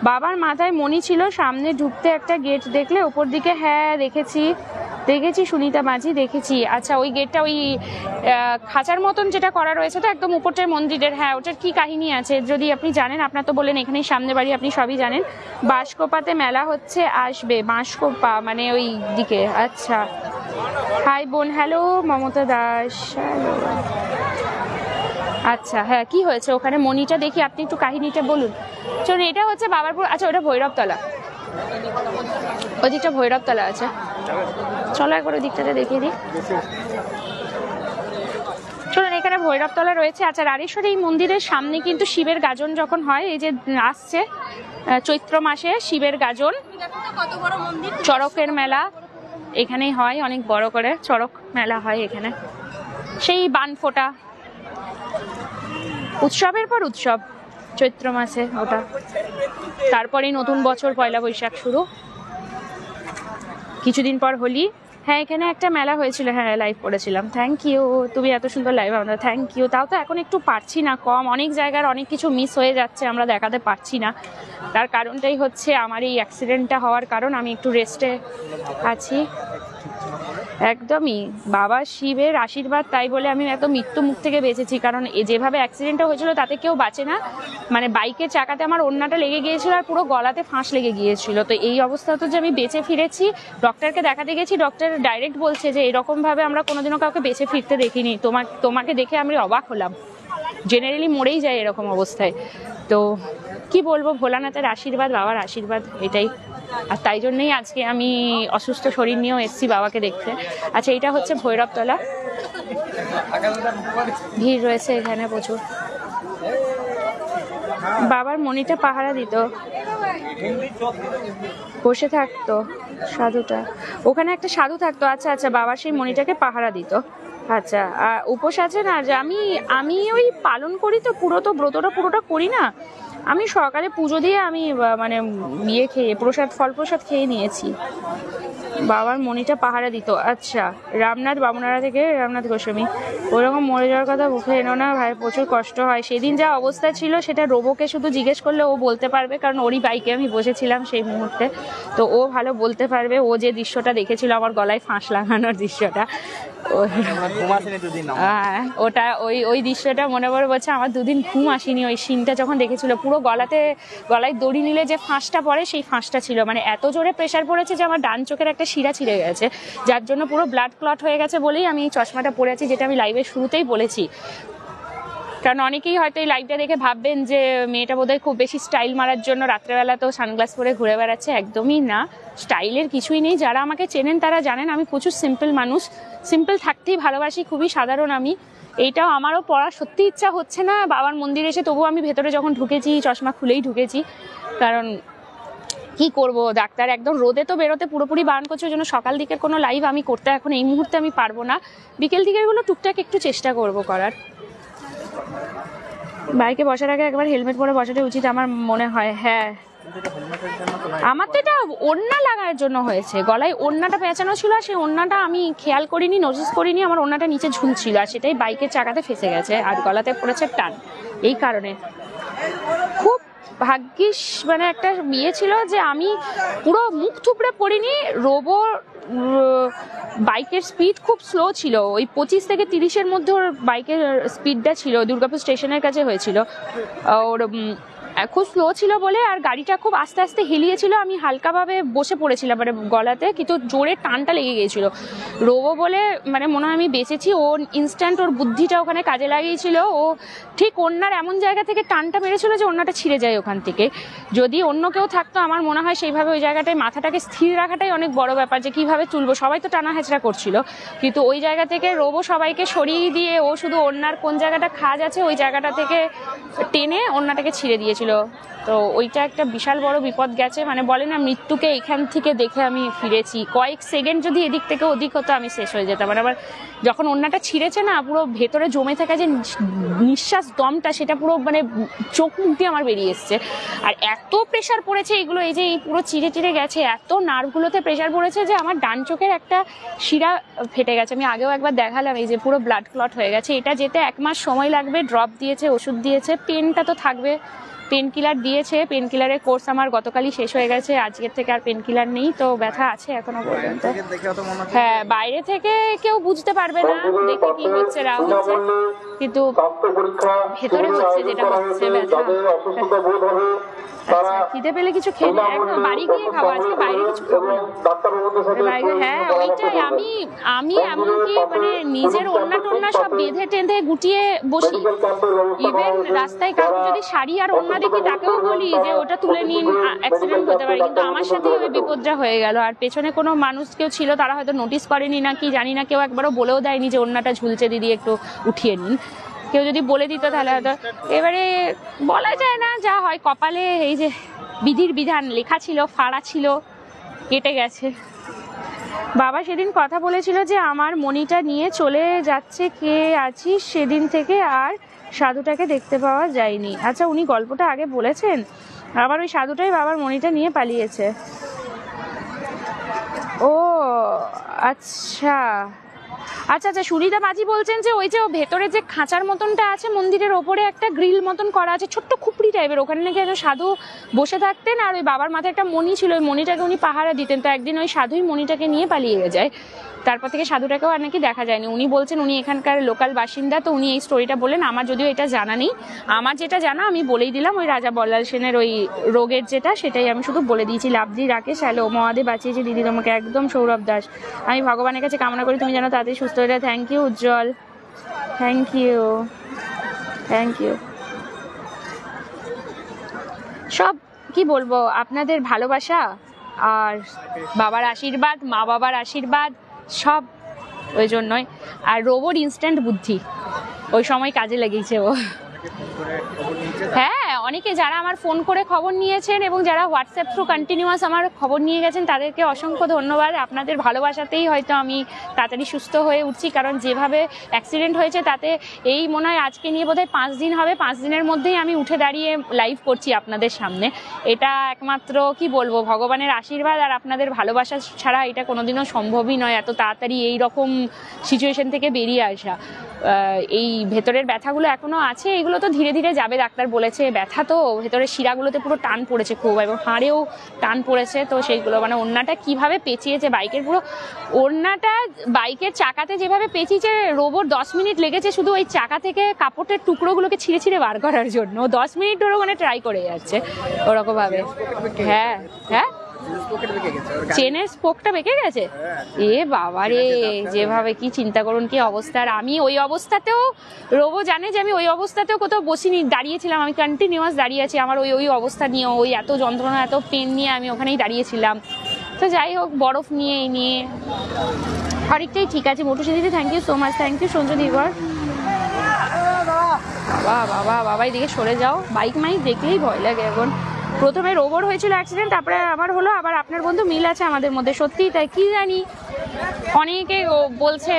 বাবার মাথায় মণি ছিল, সামনে ঢুকতে একটা গেট দেখলে ওপর দিকে, হ্যাঁ দেখেছি সুনিতা মাঝি, দেখেছি। আচ্ছা, ওই গেটটা ওই খাঁচার মতন যেটা করা রয়েছে তো একদম উপরটার মন্দিরের, হ্যাঁ ওটার কি কাহিনী আছে যদি আপনি জানেন? আপনার তো বললেন এখানেই সামনে বাড়ি, আপনি সবই জানেন। বাঁশকোপাতে মেলা হচ্ছে, আসবে। বাঁশকোপা মানে ওই দিকে, আচ্ছা। হাই বোন, হ্যালো মমতা দাস, হ্যালো। আচ্ছা, হ্যাঁ কি হয়েছে ওখানে? মণিটা দেখি, আপনি একটু কাহিনীটা বলুন। চলুন, এটা হচ্ছে বাবারপুর। আচ্ছা, ওটা ভৈরবতলা, ওই দিকটা ভৈরবতলা আছে। চলো একবার ওই দিকটাতে দেখিয়ে দিই। চলুন, এখানে ভৈরবতলা রয়েছে। আচ্ছা, রাড়েশ্বর এই মন্দিরের সামনে কিন্তু শিবের গাজন যখন হয়, এই যে আসছে চৈত্র মাসে শিবের গাজন, চড়কের মেলা এখানেই হয়, অনেক বড় করে চড়ক মেলা হয় এখানে। সেই বানফোঁটা উৎসবের পর উৎসব, চৈত্র মাসে ওটা। তারপরেই নতুন বছর, পয়লা বৈশাখ শুরু, কিছুদিন পর হোলি। হ্যাঁ, এখানে একটা মেলা হয়েছিল, হ্যাঁ লাইভ করেছিলাম। থ্যাংক ইউ, তুমি এত সুন্দর লাইভ, আমরা থ্যাংক ইউ। তাও তো এখন একটু পারছি না, কম, অনেক জায়গার অনেক কিছু মিস হয়ে যাচ্ছে, আমরা দেখাতে পারছি না। তার কারণটাই হচ্ছে আমার এই অ্যাক্সিডেন্টটা হওয়ার কারণ। আমি একটু রেস্টে আছি। একদমই বাবা শিবের আশীর্বাদ, তাই বলে আমি এত মৃত্যু মুখ থেকে বেঁচেছি। কারণ যেভাবে অ্যাক্সিডেন্টটা হয়েছিল তাতে কেউ বাঁচে না। মানে বাইকের চাকাতে আমার ওড়নাটা লেগে গিয়েছিল আর পুরো গলাতে ফাঁস লেগে গিয়েছিল। তো এই অবস্থা তো যে আমি বেঁচে ফিরেছি, ডক্টরকে দেখাতে গেছি, ডক্টর ডাইরেক্ট বলছে যে এরকমভাবে আমরা কোনোদিনও কাউকে বেঁচে ফিরতে দেখিনি। তোমাকে দেখে আমি অবাক হলাম, জেনারেলি মরেই যায় এরকম অবস্থায়। তো কি বলবো, ভোলানাথের আশীর্বাদ, বাবার আশীর্বাদ, এটাই। আর তাই জন্যই আজকে আমি অসুস্থ শরীর নিয়েও এসেছি বাবাকে দেখতে। আচ্ছা, এটা হচ্ছে ভৈরবতলা, ভিড় রয়েছে এখানে প্রচুর। বাবার মণিটা পাহারা দিত, বসে থাকতো সাধুটা, ওখানে একটা সাধু থাকতো। আচ্ছা আচ্ছা, বাবার সেই মণিটাকে পাহারা দিত। আচ্ছা, উপোস আছে না? যে আমি ওই পালন করি তো, ব্রতটা পুরোটা করি না। আমি সকালে পুজো দিয়ে আমি মানে খেয়ে ফল প্রসাদ খেয়ে নিয়েছি। বাবার মণিটা পাহারা দিত। আচ্ছা, রামনাথ বামুনারা থেকে রামনাথ গোস্বামী। ওইরকম মরে যাওয়ার কথা মুখে এনো না ভাই, প্রচুর কষ্ট হয়। সেদিন যা অবস্থা ছিল সেটা রোবোকে শুধু জিজ্ঞেস করলে ও বলতে পারবে, কারণ ওরই বাইকে আমি বসেছিলাম সেই মুহূর্তে, তো ও ভালো বলতে পারবে। ও যে দৃশ্যটা দেখেছিল আমার গলায় ফাঁস লাগানোর দৃশ্যটা, ঘুম আসেনি দুদিন আমার। ওটা ওই দৃশ্যটা মনে পড়ে বলছে আমার দুদিন ঘুম আসেনি ওই সিনটা যখন দেখেছিল। পুরো গলায় দড়ি নিলে যে ফাঁসটা পড়ে সেই ফাঁসটা ছিল, মানে এত জোরে প্রেশার পড়েছে যে আমার ডান চোখের একটা শিরা ছিঁড়ে গেছে, যার জন্য পুরো ব্লাড ক্লট হয়ে গেছে বলেই আমি এই চশমাটা পরে আছি, যেটা আমি লাইভের শুরুতেই বলেছি। কারণ অনেকেই হয়তো এই লাইভটা দেখে ভাববেন যে মেয়েটা বোধহয় খুব বেশি স্টাইল মারার জন্য রাত্রেবেলা তো সানগ্লাস পরে ঘুরে বেড়াচ্ছে। একদমই না, স্টাইলের কিছুই নেই। যারা আমাকে চেনেন তারা জানেন আমি প্রচুর সিম্পল মানুষ, সিম্পল থাকতেই ভালোবাসি, খুবই সাধারণ আমি। এইটাও আমারও পড়ার সত্যি ইচ্ছা হচ্ছে না বাবার মন্দিরে এসে, তবুও আমি ভেতরে যখন ঢুকেছি চশমা খুলেই ঢুকেছি। কারণ কি করব, ডাক্তার একদম রোদে তো বেরোতে পুরোপুরি বারণ করছে, ওই জন্য সকাল দিকের কোনো লাইভ আমি করতে এখন এই মুহূর্তে আমি পারবো না। বিকেল দিকের গুলো টুকটাক একটু চেষ্টা করব করার। বাইকে বসার আগে একবার হেলমেট পরে বসাটা উচিত আমার মনে হয়। হ্যাঁ, আমার তো এটা ওড়না লাগানোর জন্য হয়েছে, গলায় ওড়নাটা পেঁচানো ছিল, আর সেই ওড়নাটা আমি খেয়াল করিনি, নোটিস করিনি, আমার ওড়নাটা নিচে ঝুলছিল, আর সেটাই বাইকের চাকাতে ফেসে গেছে আর গলাতে পড়েছে টান। এই কারণে খুব ভাগ্যিস মানে একটা বিয়ে ছিল যে আমি পুরো মুখ থুবড়ে পড়িনি। বাইকের স্পিড খুব স্লো ছিল, ওই 25 থেকে 30-এর মধ্যে ওর বাইকের স্পিডটা ছিল। দুর্গাপুর স্টেশনের কাছে হয়েছিল, ওর খুব স্লো ছিল বলে, আর গাড়িটা খুব আস্তে আস্তে হেলিয়েছিল। আমি হালকাভাবে বসে পড়েছিলাম মানে গলাতে, কিন্তু জোরে টানটা লেগে গিয়েছিল। রোবো বলে মানে মনে হয় আমি বেঁচেছি, ও ইনস্ট্যান্ট ওর বুদ্ধিটা ওখানে কাজে লাগিয়েছিল। ও ঠিক ওড়নার এমন জায়গা থেকে টানটা মেরেছিল যে ওড়নাটা ছিঁড়ে যায় ওখান থেকে। যদি অন্য কেউ থাকতো আমার মনে হয় সেইভাবে ওই জায়গাটায় মাথাটাকে স্থির রাখাটাই অনেক বড় ব্যাপার, যে কীভাবে তুলবো। সবাই তো টানা হেঁচড়া করছিল, কিন্তু ওই জায়গা থেকে রোবো সবাইকে সরিয়ে দিয়ে ও শুধু ওড়নার কোন জায়গাটা খাজ আছে ওই জায়গাটা থেকে টেনে ওড়নাটাকে ছিঁড়ে দিয়েছিল। তো ওইটা একটা বিশাল বড় বিপদ গেছে, মানে বলে না মৃত্যুকে এখান থেকে দেখে আমি ফিরেছি। কয়েক সেকেন্ড যদি এদিক থেকে ওদিক হতো আমি শেষ হয়ে যেতাম। মানে আবার যখন ওড়নাটা ছিঁড়েছে না, পুরো ভেতরে জমে থাকা যে নিঃশ্বাস দমটা সেটা পুরো মানে চোখ মুখ দিয়ে আমার বেরিয়ে এসছে। আর এত প্রেশার পড়েছে এগুলো, এই যে এই পুরো চিড়ে গেছে, এত নার্ভগুলোতে প্রেশার পড়েছে যে আমার ডান চোখের একটা শিরা ফেটে গেছে। আমি আগেও একবার দেখালাম, এই যে পুরো ব্লাড ক্লট হয়ে গেছে। এটা যেতে 1 মাস সময় লাগবে। ড্রপ দিয়েছে, ওষুধ দিয়েছে, পেনটা তো থাকবে, পেন কিলার দিয়েছে। পেন কিলারের কোর্স আমার গতকালই শেষ হয়ে গেছে, আজকের থেকে আর পেন কিলার নেই, তো ব্যথা আছে এখনো পর্যন্ত। হ্যাঁ, বাইরে থেকে কেউ বুঝতে পারবে না দেখে কি হচ্ছে না হচ্ছে, কিন্তু ভেতরে হচ্ছে যেটা হচ্ছে ব্যথা। আচ্ছা, খিদে পেলে কিছু খেয়ে নে, একদম বাড়ি গিয়ে খাবো, আজকে বাইরে কিছু খাবো না। হ্যাঁ, ওইটাই আমি এমনকি মানে নিজের ওড়না টোড়না সব বেঁধে টেঁধে গুটিয়ে বসি। ইভেন রাস্তায় কাউকে যদি শাড়ি আর ওড়না দেখি তাকেও বলি যে ওটা তুলে নিন, অ্যাক্সিডেন্ট হতে পারে। কিন্তু আমার সাথেই ওই বিপদটা হয়ে গেল। আর পেছনে কোনো মানুষ কেউ ছিল, তারা হয়তো নোটিস করেনি না কি জানি না, কেউ একবারও বলেও দেয়নি যে ওড়নাটা ঝুলছে দিদি একটু উঠিয়ে নিন। কেউ যদি বলে দিত তাহলে হয়তো, এবারে বলা যায় না, যা হয় কপালে। এই যে বিধির বিধান লেখা ছিল, ফাড়া ছিল, কেটে গেছে। বাবা সেদিন কথা বলেছিল যে আমার মণিটা নিয়ে চলে যাচ্ছে, কে আছিস, সেদিন থেকে আর সাধুটাকে দেখতে পাওয়া যায়নি। আচ্ছা, উনি গল্পটা আগে বলেছেন, আবার ওই সাধুটাই বাবার মণিটা নিয়ে পালিয়েছে। ও আচ্ছা আচ্ছা আচ্ছা, সুনিতা মাঝি বলছেন যে ওই যে ভেতরে যে খাঁচার মতনটা আছে মন্দিরের ওপরে একটা গ্রিল মতন করা আছে, ছোট্ট খুপড়ি টাইপের, ওখানে নাকি একজন সাধু বসে থাকতেন, আর ওই বাবার মাথায় একটা মণি ছিল, ওই মণিটাকে উনি পাহারা দিতেন। তো একদিন ওই সাধুই মণিটাকে নিয়ে পালিয়ে যায়, তারপর থেকে সাধুটাকেও আর নাকি দেখা যায়নি। উনি বলছেন উনি এখানকার লোকাল বাসিন্দা, তো উনি এই স্টোরিটা বললেন। আমার যদিও এটা জানা নেই, আমার যেটা জানা আমি বলেই দিলাম, ওই রাজা বল্লাল সেনের ওই রোগের যেটা, সেটাই আমি শুধু বলে দিয়েছি। লাভজি রাকেশ, হ্যালো, মহাদেব বাঁচিয়েছে দিদি তোমাকে, একদম সৌরভ দাস। আমি ভগবানের কাছে কামনা করি তুমি যেন তাড়াতাড়ি সুস্থ হয়ে যায়। Thank you Ujjwal, thank you thank you. সব কি বলবো, আপনাদের ভালোবাসা আর বাবার আশীর্বাদ, মা বাবার আশীর্বাদ সব ওই জন্যই। আর রোবট ইনস্ট্যান্ট বুদ্ধি ওই সময় কাজে লেগেছে ও। হ্যাঁ, অনেকে যারা আমার ফোন করে খবর নিয়েছেন এবং যারা হোয়াটসঅ্যাপ থ্রু কন্টিনিউয়াস আমার খবর নিয়ে গেছেন তাদেরকে অসংখ্য ধন্যবাদ। আপনাদের ভালোবাসাতেই হয়তো আমি তাড়াতাড়ি সুস্থ হয়ে উঠছি, কারণ যেভাবে অ্যাক্সিডেন্ট হয়েছে তাতে এই মনে হয় আজকে নিয়ে বোধহয় 5 দিন হবে, 5 দিনের মধ্যেই আমি উঠে দাঁড়িয়ে লাইভ করছি আপনাদের সামনে। এটা একমাত্র কি বলবো ভগবানের আশীর্বাদ আর আপনাদের ভালোবাসা ছাড়া এটা কোনোদিনও সম্ভবই নয়, এত তাড়াতাড়ি এই রকম সিচুয়েশন থেকে বেরিয়ে আসা। এই ভেতরের ব্যথাগুলো এখনো আছে, এগুলো তো ধীরে ধীরে যাবে, ডাক্তার বলেছে। ব্যথা ব্যথা তো ভেতরে শিরাগুলোতে পুরো টান পড়েছে খুব, এবং হাড়েও টান পড়েছে। তো সেইগুলো মানে ওড়নাটা কিভাবে পেঁচিয়েছে বাইকের, পুরো ওড়নাটা বাইকের চাকাতে যেভাবে পেঁচিয়েছে, রোবট 10 মিনিট লেগেছে শুধু ওই চাকা থেকে কাপড়ের টুকরোগুলোকে ছিঁড়ে ছিঁড়ে বার করার জন্য। 10 মিনিট ধরে ওখানে ট্রাই করে যাচ্ছে ওরকম ভাবে। হ্যাঁ হ্যাঁ, চেনের স্পোকটা বেঁকে গেছে। এ বাবা রে, যেভাবে কি চিন্তা করুন কি অবস্থা। আর আমি ওই অবস্থাতেও, রোবো জানে যে আমি ওই অবস্থাতেও কোথাও বসিনি, দাঁড়িয়েছিলাম, আমি কন্টিনিউয়াস দাঁড়িয়ে আছি। আমার ওই অবস্থা নিয়ে, ওই এত যন্ত্রণা এত পেন নিয়ে আমি ওখানেই দাঁড়িয়েছিলাম। তো যাই হোক, বরফ নিয়ে অনেকটাই ঠিক আছে। মোটুসি দিদি thank you so much, thank you Sanju দিবর। বাবা বাবা বাবা, এদিকে সরে যাও, বাইক মাইক দেখলেই ভয় লাগে এখন। প্রথমে রোবর হয়েছিল অ্যাক্সিডেন্ট, তারপরে আমার হলো। আবার আপনার বন্ধু মিল আছে আমাদের মধ্যে, সত্যি তাই কি জানি। অনেকে বলছে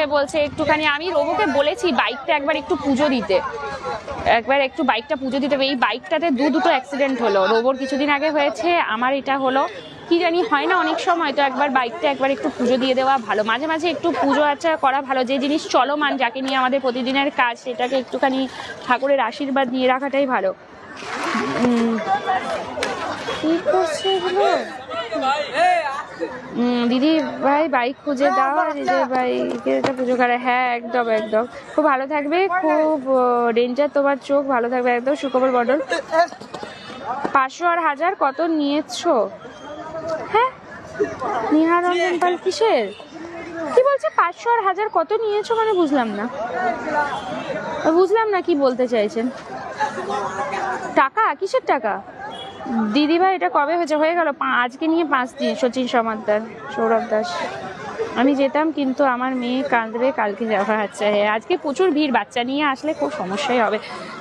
একটুখানি, আমি রোবোকে বলেছি বাইকটা একবার একটু পুজো দিতে, বাইকটা পুজো দিতে। এই বাইকটাতে দুটো অ্যাক্সিডেন্ট হলো, রোবর কিছুদিন আগে হয়েছে, আমার এটা হলো। কি জানি হয় না অনেক সময়, তো একবার বাইকটা একবার একটু পুজো দিয়ে দেওয়া ভালো। মাঝে মাঝে একটু পুজো আর্চা করা ভালো। যে জিনিস চলমান, যাকে নিয়ে আমাদের প্রতিদিনের কাজ, সেটাকে একটুখানি ঠাকুরের আশীর্বাদ নিয়ে রাখাটাই ভালো। কি করছে এগুলো? দিদি ভাই বাইক খুঁজে দাও, দিদি ভাইকে পুজো করে। হ্যাঁ একদম একদম, খুব ভালো থাকবে, খুব ডেঞ্জার তোমার চোখ, ভালো থাকবে একদম। সুখবর বদল 500 আর 1000 কত নিয়েছো? হ্যাঁ নিহারঞ্জন পাল কিসের কি বলছে? 500 আর 1000 কত নিয়েছো মানে বুঝলাম না কি বলতে চাইছেন। টাকা কিসের টাকা? দিদিভাই এটা কবে হয়ে গেল? আজকে নিয়ে 5 দিন। সচিন সমাদ্দার, সৌরভ দাস। আমি যেতাম কিন্তু আমার মেয়ে কাঁদবে, কালকে যাওয়া। আচ্ছা হ্যাঁ, আজকে প্রচুর ভিড়, বাচ্চা নিয়ে আসলে খুব সমস্যাই হবে।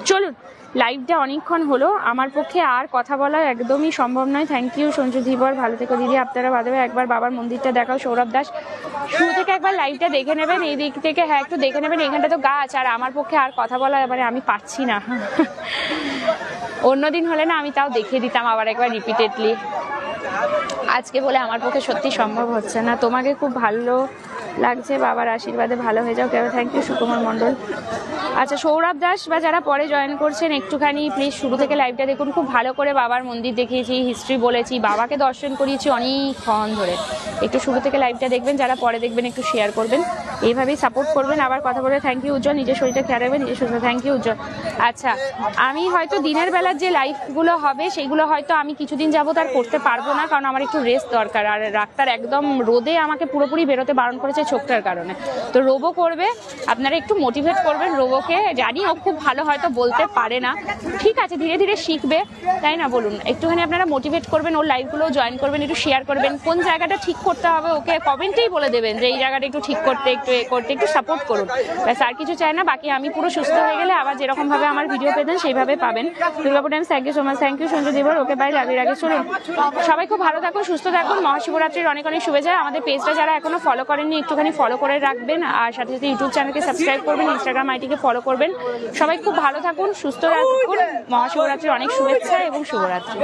চলুন, লাইভটা অনেকক্ষণ হলো, আমার পক্ষে আর কথা বলা একদমই সম্ভব নয়। থ্যাংক ইউ সঞ্জু ধীবর, ভালো থেকো দিদি। আপনারা বাদবে একবার বাবার মন্দিরটা দেখাও। সৌরভ দাস, শুরু থেকে একবার লাইভটা দেখে নেবেন, এই দিক থেকে হ্যাঁ একটু দেখে নেবেন। এখানটা তো গাছ, আর আমার পক্ষে আর কথা বলা এবারে আমি পারছি না। অন্যদিন হলে না আমি তাও দেখিয়ে দিতাম আবার একবার রিপিটেডলি, আজকে বলে আমার পক্ষে সত্যি সম্ভব হচ্ছে না। তোমাকে খুব ভালো লাগছে, বাবার আশীর্বাদে ভালো হয়ে যাও। কেমন? থ্যাংক ইউ সুকুমার মণ্ডল। আচ্ছা সৌরভ দাস বা যারা পরে জয়েন করছেন, একটুখানি প্লিজ শুরু থেকে লাইভটা দেখুন। খুব ভালো করে বাবার মন্দির দেখিয়েছি, হিস্ট্রি বলেছি, বাবাকে দর্শন করিয়েছি অনেকক্ষণ ধরে। একটু শুরু থেকে লাইভটা দেখবেন, যারা পরে দেখবেন একটু শেয়ার করবেন, এইভাবেই সাপোর্ট করবেন। আবার কথা বলে থ্যাংক ইউ উজ্জ্বল, নিজের শরীরটা খেয়াল রাখবেন, নিজের শরীরটা। থ্যাংক ইউ উজ্জ্বল। আচ্ছা, আমি হয়তো দিনের বেলার যে লাইভগুলো হবে সেইগুলো হয়তো আমি কিছুদিন যাবত আর করতে পারবো না, কারণ আমার একটু রেস্ট দরকার। আর ডাক্তার একদম রোদে আমাকে পুরোপুরি বেরোতে বারণ করেছে চোখটার কারণে। তো রোবো করবে, আপনারা একটু মোটিভেট করবেন রোবোকে। জানি ও খুব ভালো হয়তো বলতে পারে না, ঠিক আছে, ধীরে ধীরে শিখবে, তাই না বলুন? একটুখানি আপনারা মোটিভেট করবেন, ওর লাইভগুলো জয়েন করবেন, একটু শেয়ার করবেন, কোন জায়গাটা ঠিক করতে হবে ওকে কমেন্টেই বলে দেবেন যে এই জায়গাটা একটু ঠিক করতে, একটু করতে, একটু সাপোর্ট করুন, ব্যাস আর কিছু চাই না। বাকি আমি পুরো সুস্থ হয়ে গেলে আবার যেরকম ভাবে আমার ভিডিও পেতেন সেইভাবে পাবেন। Durgapur Times, thank you so much, thank you Sanju Debar. Okay by, রাগের আগে চলুন, সবাই খুব ভালো থাকুন, সুস্থ থাকুন। মহাশিবরাত্রির অনেক অনেক শুভেচ্ছা। আমাদের পেজটা যারা এখনো ফলো করেননি একটুখানি ফলো করে রাখবেন, আর সাথে সাথে ইউটিউব চ্যানেলকে সাবস্ক্রাইব করবেন, ইনস্টাগ্রাম আইডিকে ফলো করবেন। সবাই খুব ভালো থাকুন, সুস্থ থাকুন। মহাশিবরাত্রির অনেক শুভেচ্ছা এবং শুভরাত্রি।